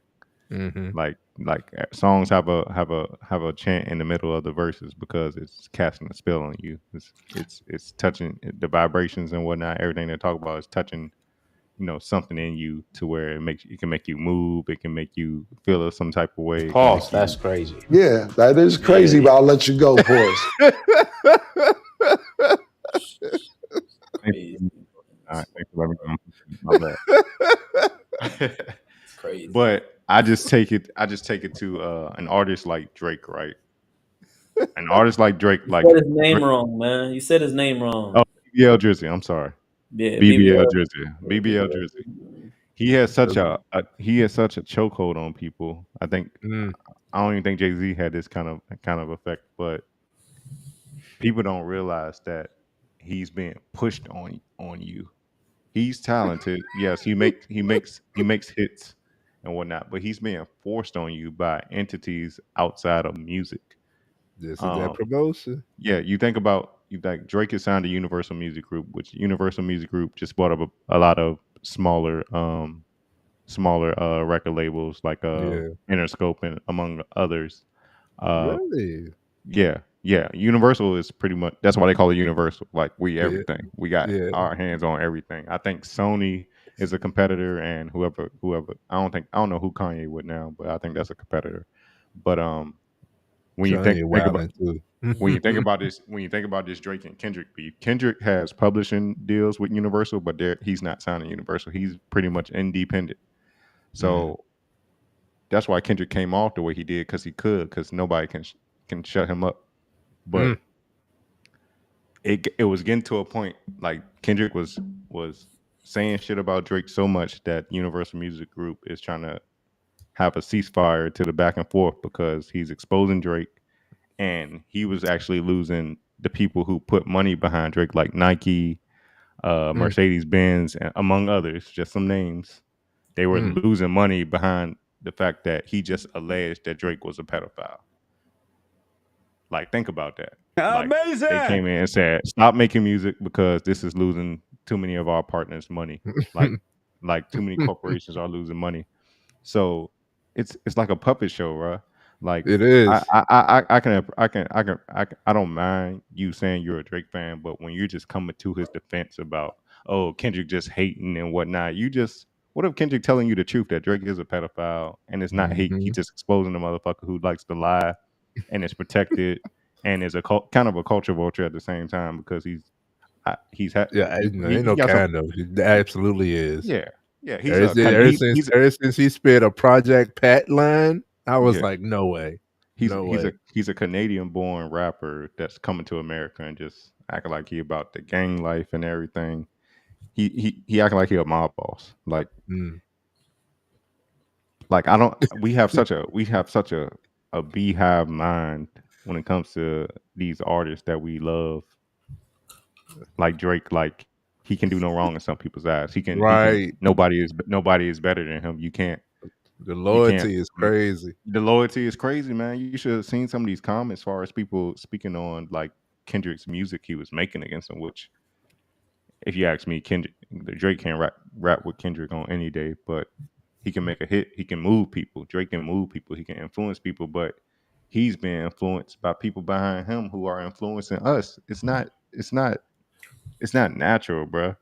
[SPEAKER 1] songs have a chant in the middle of the verses because it's casting a spell on you. It's touching the vibrations and whatnot. Everything they talk about is touching, something in you to where it can make you move. It can make you feel some type of way. It can
[SPEAKER 6] Pause.
[SPEAKER 1] make you,
[SPEAKER 6] That's crazy.
[SPEAKER 9] Yeah, that is crazy, but I'll let you go, pause.
[SPEAKER 7] Crazy.
[SPEAKER 1] all right, thanks for letting me know. My bad.
[SPEAKER 7] It's crazy.
[SPEAKER 1] But I just take it to an artist like Drake, right? An artist like Drake,
[SPEAKER 7] You
[SPEAKER 1] like
[SPEAKER 7] said his name wrong, man. You said his name wrong.
[SPEAKER 1] oh, BBL Drizzy. I'm sorry,
[SPEAKER 7] Yeah,
[SPEAKER 1] BBL Drizzy. BBL Drizzy. He has such a chokehold on people. I think I don't even think Jay-Z had this kind of effect, but people don't realize that he's being pushed on you. He's talented. Yes, he makes hits and whatnot, but he's being forced on you by entities outside of music.
[SPEAKER 2] This is that promotion.
[SPEAKER 1] Yeah, you think Drake has signed to Universal Music Group, which Universal Music Group just bought up a lot of smaller record labels like
[SPEAKER 2] Yeah.
[SPEAKER 1] Interscope and among others.
[SPEAKER 2] Really?
[SPEAKER 1] Yeah. Universal is pretty much, that's why they call it Universal. Like we
[SPEAKER 2] Yeah.
[SPEAKER 1] everything. We got
[SPEAKER 2] Yeah.
[SPEAKER 1] our hands on everything. I think Sony is a competitor, and whoever I don't know who Kanye with now, but I think that's a competitor. But when you think
[SPEAKER 2] Kanye
[SPEAKER 1] about
[SPEAKER 2] wildin' too.
[SPEAKER 1] when you think about this Drake and Kendrick beef, Kendrick has publishing deals with Universal, but he's not signing Universal. He's pretty much independent. So that's why Kendrick came off the way he did, because nobody can shut him up. But it was getting to a point like Kendrick was saying shit about Drake so much that Universal Music Group is trying to have a ceasefire to the back and forth because he's exposing Drake, and he was actually losing the people who put money behind Drake, like Nike, Mercedes Benz, among others, just some names. They were losing money behind the fact that he just alleged that Drake was a pedophile. Like, think about that. Like they
[SPEAKER 6] Amazing.
[SPEAKER 1] came in and said, "Stop making music because this is losing too many of our partners' money. Like too many corporations are losing money." So it's like a puppet show, bro. Like
[SPEAKER 2] It is.
[SPEAKER 1] I don't mind you saying you're a Drake fan, but when you're just coming to his defense about, oh, Kendrick just hating and whatnot, what if Kendrick telling you the truth that Drake is a pedophile and it's not hate, he's just exposing the motherfucker who likes to lie and is protected and is kind of a culture vulture at the same time because
[SPEAKER 2] Yeah,
[SPEAKER 1] he
[SPEAKER 2] ain't no
[SPEAKER 1] got some
[SPEAKER 2] kind of. It absolutely is.
[SPEAKER 1] yeah he's
[SPEAKER 2] Ever
[SPEAKER 1] a
[SPEAKER 2] since, ever since he spit a Project Pat line, I was
[SPEAKER 1] yeah
[SPEAKER 2] like, no way, no way.
[SPEAKER 1] he's a Canadian born rapper that's coming to America and just acting like he about the gang life and everything. He acting like he a mob boss.
[SPEAKER 2] Mm.
[SPEAKER 1] Like I don't we have such a beehive mind when it comes to these artists that we love. Like Drake, like he can do no wrong in some people's eyes. He can
[SPEAKER 2] Right.
[SPEAKER 1] nobody is better than him.
[SPEAKER 2] The
[SPEAKER 1] You can't
[SPEAKER 2] loyalty is crazy.
[SPEAKER 1] the loyalty is crazy, man. You should have seen some of these comments as far as people speaking on like Kendrick's music he was making against him, which if you ask me, Drake can't rap with Kendrick on any day, but he can make a hit. He can move people. Drake can move people. He can influence people, but he's been influenced by people behind him who are influencing us. It's not natural, bro.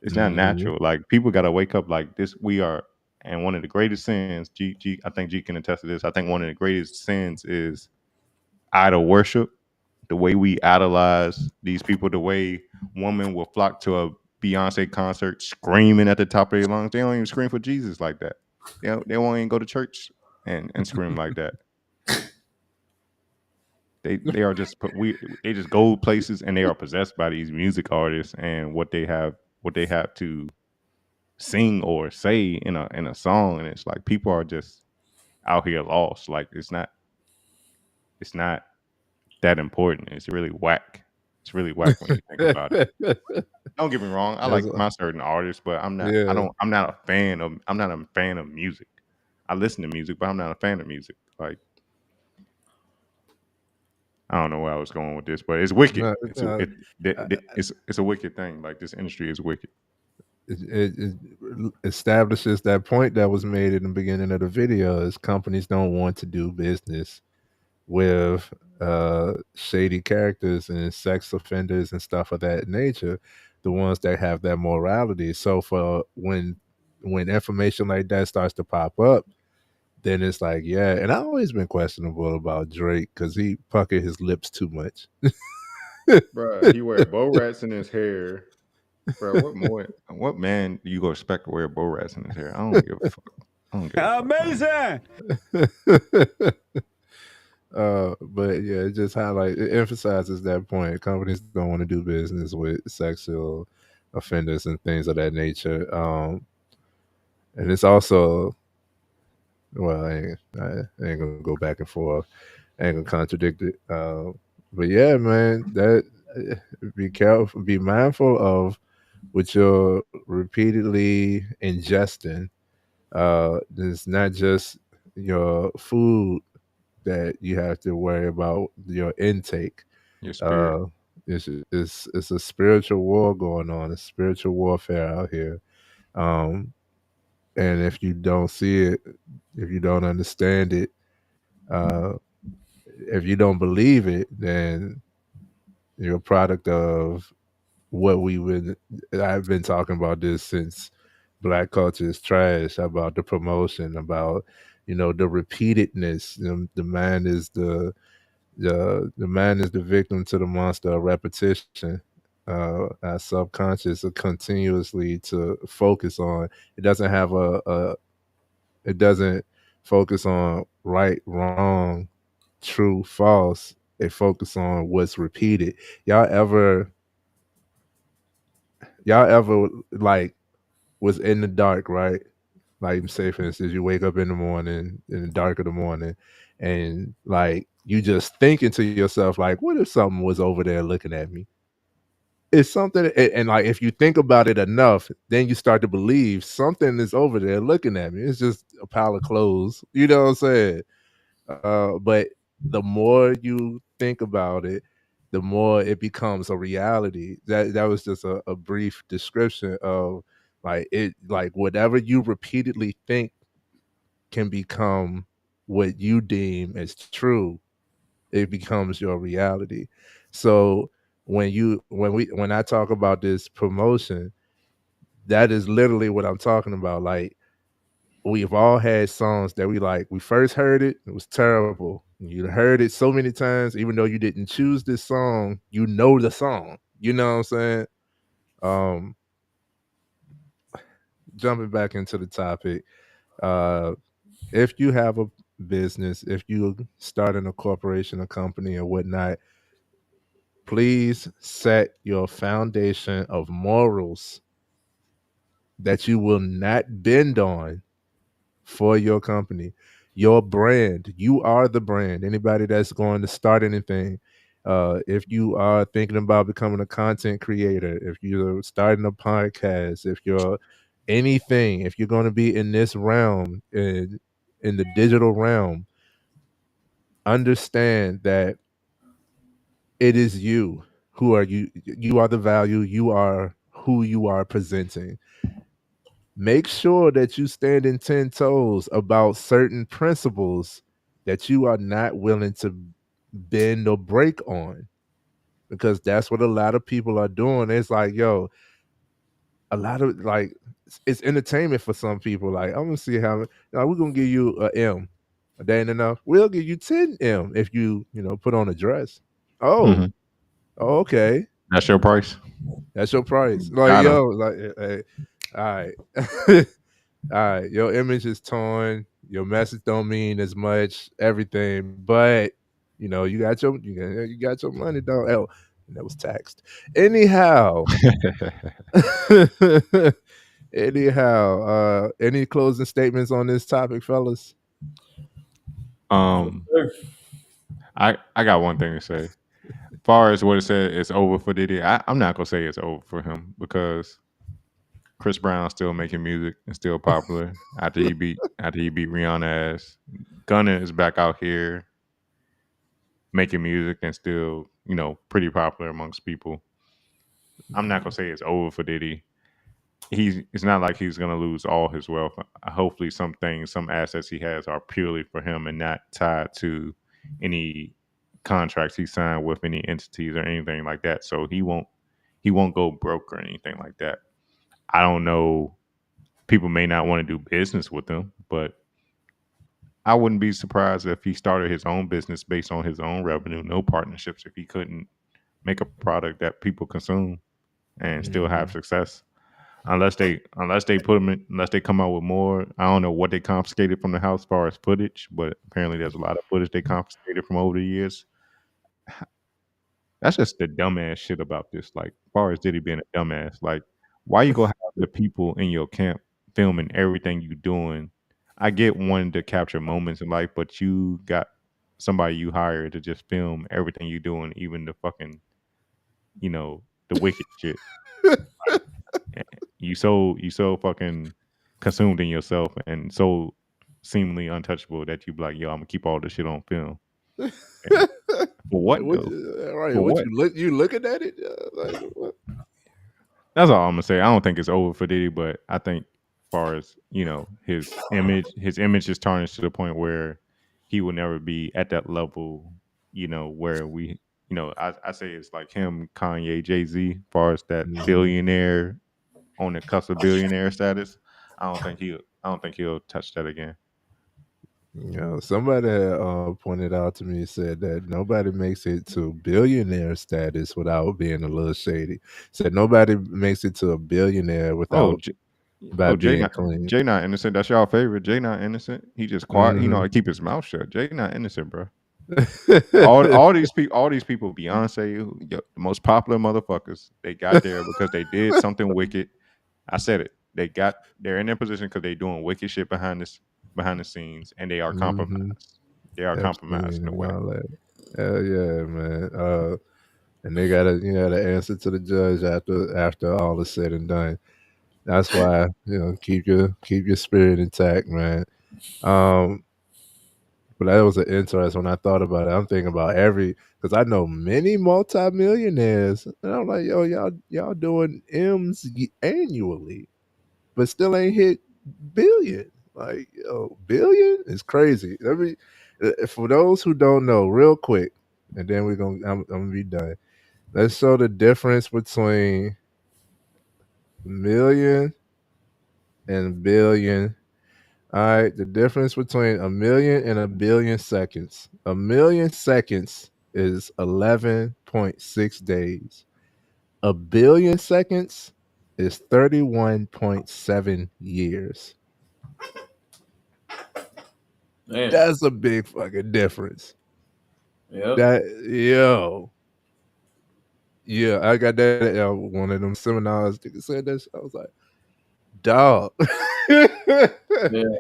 [SPEAKER 1] It's not natural. Like people got to wake up like this. We are, and one of the greatest sins, I think G can attest to this. I think one of the greatest sins is idol worship. The way we idolize these people, the way women will flock to a Beyonce concert screaming at the top of their lungs. They don't even scream for Jesus like that. They won't even go to church and scream like that. They are just they just go places and they are possessed by these music artists and what they have to sing or say in a song, and it's like people are just out here lost. Like it's not that important. It's really whack. It's really whack when you think about it. Don't get me wrong. I like my certain artists, but I'm not a fan of music. I listen to music, but I'm not a fan of music. Like I don't know where I was going with this, but it's wicked. It's a wicked thing. Like this industry is wicked.
[SPEAKER 2] It establishes that point that was made in the beginning of the video is companies don't want to do business with shady characters and sex offenders and stuff of that nature, the ones that have that morality. So for when information like that starts to pop up, then it's like, yeah. And I've always been questionable about Drake because he puckered his lips too much.
[SPEAKER 1] Bruh, he wear bow rats in his hair. Bro, what man do you go expect to wear bow rats in his hair? I don't give a fuck.
[SPEAKER 6] Amazing.
[SPEAKER 2] But yeah, it emphasizes that point. Companies don't want to do business with sexual offenders and things of that nature. And it's also, well, I ain't gonna go back and forth. I ain't gonna contradict it. But yeah, man, that be careful, be mindful of what you're repeatedly ingesting. It's not just your food that you have to worry about your intake.
[SPEAKER 1] Your spirit.
[SPEAKER 2] It's a spiritual war going on, a spiritual warfare out here. And if you don't see it, if you don't understand it, if you don't believe it, then you're a product of what I've been talking about this since Black culture is trash, about the promotion, about the repeatedness. The man is the man is the victim to the monster of repetition. Our subconscious are continuously to focus on. It doesn't have it doesn't focus on right, wrong, true, false. They focus on what's repeated. Y'all ever like was in the dark, right? Like say for instance, you wake up in the morning, in the dark of the morning, and like you just thinking to yourself, like, what if something was over there looking at me? It's something, and like if you think about it enough, then you start to believe something is over there looking at me. It's just a pile of clothes. You know what I'm saying? But the more you think about it, the more it becomes a reality. That was just a brief description of like whatever you repeatedly think can become what you deem as true. It becomes your reality. So when I talk about this promotion, that is literally what I'm talking about. Like, we've all had songs that we first heard it was terrible. You heard it so many times, even though you didn't choose this song, you know the song. You know what I'm saying? Jumping back into the topic, if you have a business, if you starting a corporation, a company, or whatnot, please set your foundation of morals that you will not bend on for your company, your brand. You are the brand. Anybody that's going to start anything, if you are thinking about becoming a content creator, if you're starting a podcast, if you're anything, if you're going to be in this realm, in the digital realm, understand that it is you who are you. You are the value. You are who you are presenting. Make sure that you stand in 10 toes about certain principles that you are not willing to bend or break on, because that's what a lot of people are doing. It's like, yo, a lot of like, it's entertainment for some people. Like, I'm gonna see how now we're gonna give you a M. That ain't enough. We'll give you 10 M if you put on a dress. Oh,
[SPEAKER 1] Mhm.
[SPEAKER 2] okay.
[SPEAKER 1] That's your price.
[SPEAKER 2] That's your price. Like,
[SPEAKER 1] Got him.
[SPEAKER 2] yo, like, hey, all right. All right, your image is torn. Your message don't mean as much. Everything, but you got your money, dog. Oh, and that was taxed. Anyhow, any closing statements on this topic, fellas?
[SPEAKER 1] um, I got one thing to say. As far as what it said, it's over for Diddy. I'm not gonna say it's over for him because Chris Brown's still making music and still popular after he beat Rihanna ass. Gunna is back out here making music and still pretty popular amongst people. I'm not gonna say it's over for Diddy. It's not like he's gonna lose all his wealth. Hopefully, some things, some assets he has are purely for him and not tied to any contracts he signed with any entities or anything like that. So he won't go broke or anything like that. I don't know. People may not want to do business with him, but I wouldn't be surprised if he started his own business based on his own revenue, no partnerships, if he couldn't make a product that people consume and still have success. Unless they come out with more. I don't know what they confiscated from the house as far as footage, but apparently there's a lot of footage they confiscated from over the years. That's just the dumbass shit about this. Like, as far as Diddy being a dumbass, like, why you gonna have the people in your camp filming everything you doing? I get wanting to capture moments in life, but you got somebody you hired to just film everything you doing, even the fucking, the wicked shit. You so fucking consumed in yourself and so seemingly untouchable that you be like, yo, I'm gonna keep all this shit on film. And for what
[SPEAKER 2] What,
[SPEAKER 1] though?
[SPEAKER 2] right?
[SPEAKER 1] For
[SPEAKER 2] What
[SPEAKER 1] what?
[SPEAKER 2] you looking at it? Like, what?
[SPEAKER 1] That's all I'm gonna say. I don't think it's over for Diddy, but I think as far as his image is tarnished to the point where he will never be at that level. Where I say it's like him, Kanye, Jay-Z, as far as that billionaire on the cusp of billionaire status. I don't think he'll touch that again.
[SPEAKER 2] Somebody pointed out to me, said that nobody makes it to billionaire status without being a little shady. Said nobody makes it to a billionaire
[SPEAKER 1] Oh,
[SPEAKER 2] without by
[SPEAKER 1] Jay
[SPEAKER 2] being
[SPEAKER 1] not
[SPEAKER 2] clean.
[SPEAKER 1] Jay not innocent. That's y'all favorite. Jay not innocent. He just quiet.
[SPEAKER 2] Mhm.
[SPEAKER 1] To keep his mouth shut. Jay not innocent, bro. All these people, Beyonce, the most popular motherfuckers, they got there because they did something wicked. I said it. They're in their position because they doing wicked shit behind the scenes, and they are
[SPEAKER 2] Mhm.
[SPEAKER 1] compromised. They are compromised
[SPEAKER 2] Epstein
[SPEAKER 1] in a
[SPEAKER 2] and
[SPEAKER 1] way.
[SPEAKER 2] all that. Hell yeah, man. And they gotta answer to the judge after all is said and done. That's why keep your spirit intact, man. Um, But that was an interest when I thought about it. I'm thinking about because I know many multimillionaires, and I'm like, yo, y'all doing M's annually, but still ain't hit billion. Like, yo, billion is crazy. For those who don't know, real quick, and then I'm gonna be done. Let's show the difference between million and billion. All right, the difference between a million and a billion seconds. A million seconds is 11.6 days. A billion seconds is 31.7 years.
[SPEAKER 7] Man.
[SPEAKER 2] That's a big fucking difference.
[SPEAKER 7] Yep.
[SPEAKER 2] Yeah, I got that at one of them seminars. Nigga said this. I was like, dog.
[SPEAKER 7] Yeah.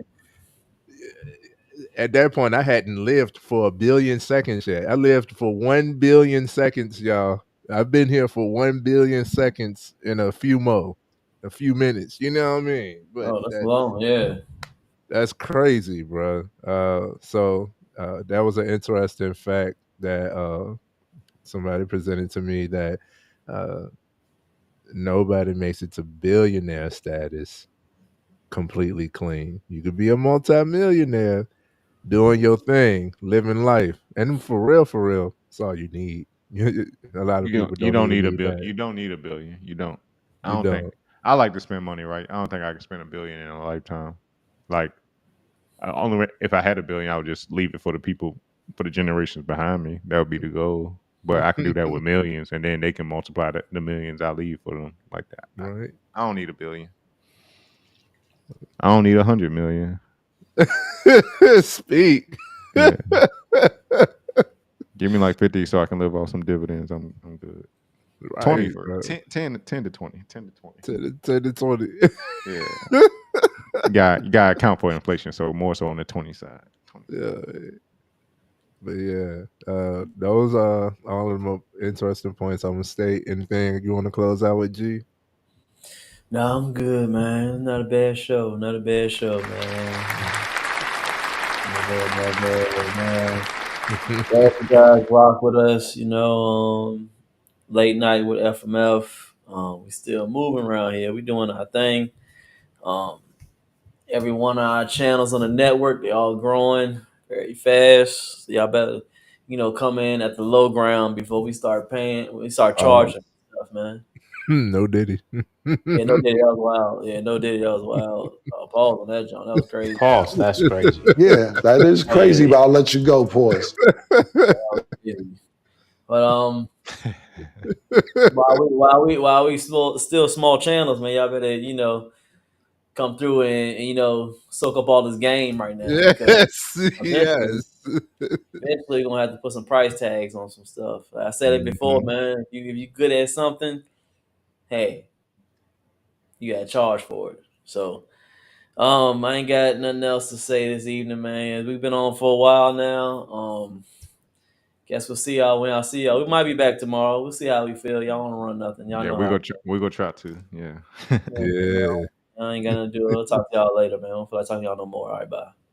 [SPEAKER 2] At that point, I hadn't lived for a billion seconds yet. I lived for 1 billion seconds, y'all. I've been here for 1 billion seconds in a few minutes. You know what I mean? But
[SPEAKER 7] Oh, that's long. Yeah.
[SPEAKER 2] that's crazy, bro. So that was an interesting fact that somebody presented to me, that nobody makes it to billionaire status completely clean. You could be a multimillionaire doing your thing, living life, and for real, it's all you need. A lot of people
[SPEAKER 1] You
[SPEAKER 2] don't
[SPEAKER 1] don't
[SPEAKER 2] even
[SPEAKER 1] need a
[SPEAKER 2] need
[SPEAKER 1] bill.
[SPEAKER 2] that.
[SPEAKER 1] You don't need a billion. You don't. I
[SPEAKER 2] You
[SPEAKER 1] don't think.
[SPEAKER 2] don't.
[SPEAKER 1] I like to spend money, right? I don't think I can spend a billion in a lifetime. Like, if I had a billion, I would just leave it for the people, for the generations behind me. That would be the goal. But I can do that with millions, and then they can multiply the millions I leave for them like that.
[SPEAKER 2] Right.
[SPEAKER 1] I don't need a billion. I don't need 100 million.
[SPEAKER 2] Speak.
[SPEAKER 1] Yeah. Give me like 50 so I can live off some dividends. I'm good.
[SPEAKER 2] Right,
[SPEAKER 1] 20 for
[SPEAKER 2] bro.
[SPEAKER 1] 10 to 20. 10 to 20.
[SPEAKER 2] 10 to 20.
[SPEAKER 1] Yeah. You gotta account for inflation, so more so on the 20 side. 20
[SPEAKER 2] Yeah. But yeah, those are all of the more interesting points. I'm gonna state. Anything you want to close out with, G?
[SPEAKER 7] No, I'm good, man. Not a bad show. Not a bad show, man. Not bad, man. Glad you guys rock with us. Late night with FMF. We still moving around here. We doing our thing. Every one of our channels on the network, they all growing very fast. So y'all better, come in at the low ground before we start paying. We start charging stuff, man.
[SPEAKER 2] No Diddy.
[SPEAKER 7] Yeah, no Diddy, that was wild. Yeah, no Diddy, that was wild. Pause on that, John. That was crazy.
[SPEAKER 6] Pause. That's crazy.
[SPEAKER 9] Yeah, that is crazy, but I'll let you go, pause.
[SPEAKER 7] But while we still small channels, man, y'all better come through and soak up all this game right now.
[SPEAKER 2] Yes,
[SPEAKER 7] Eventually,
[SPEAKER 2] yes.
[SPEAKER 7] eventually, you're gonna have to put some price tags on some stuff. I said it before, man. If you good at something, hey, you gotta charge for it. So, I ain't got nothing else to say this evening, man. We've been on for a while now. Guess we'll see y'all when I see y'all. We might be back tomorrow. We'll see how we feel. Y'all want to run nothing. Y'all
[SPEAKER 1] Yeah,
[SPEAKER 7] know how.
[SPEAKER 1] we go try to. Yeah.
[SPEAKER 2] Yeah.
[SPEAKER 7] I ain't gonna do it. I'll talk to y'all later, man. I don't feel like talking to y'all no more. All right, bye.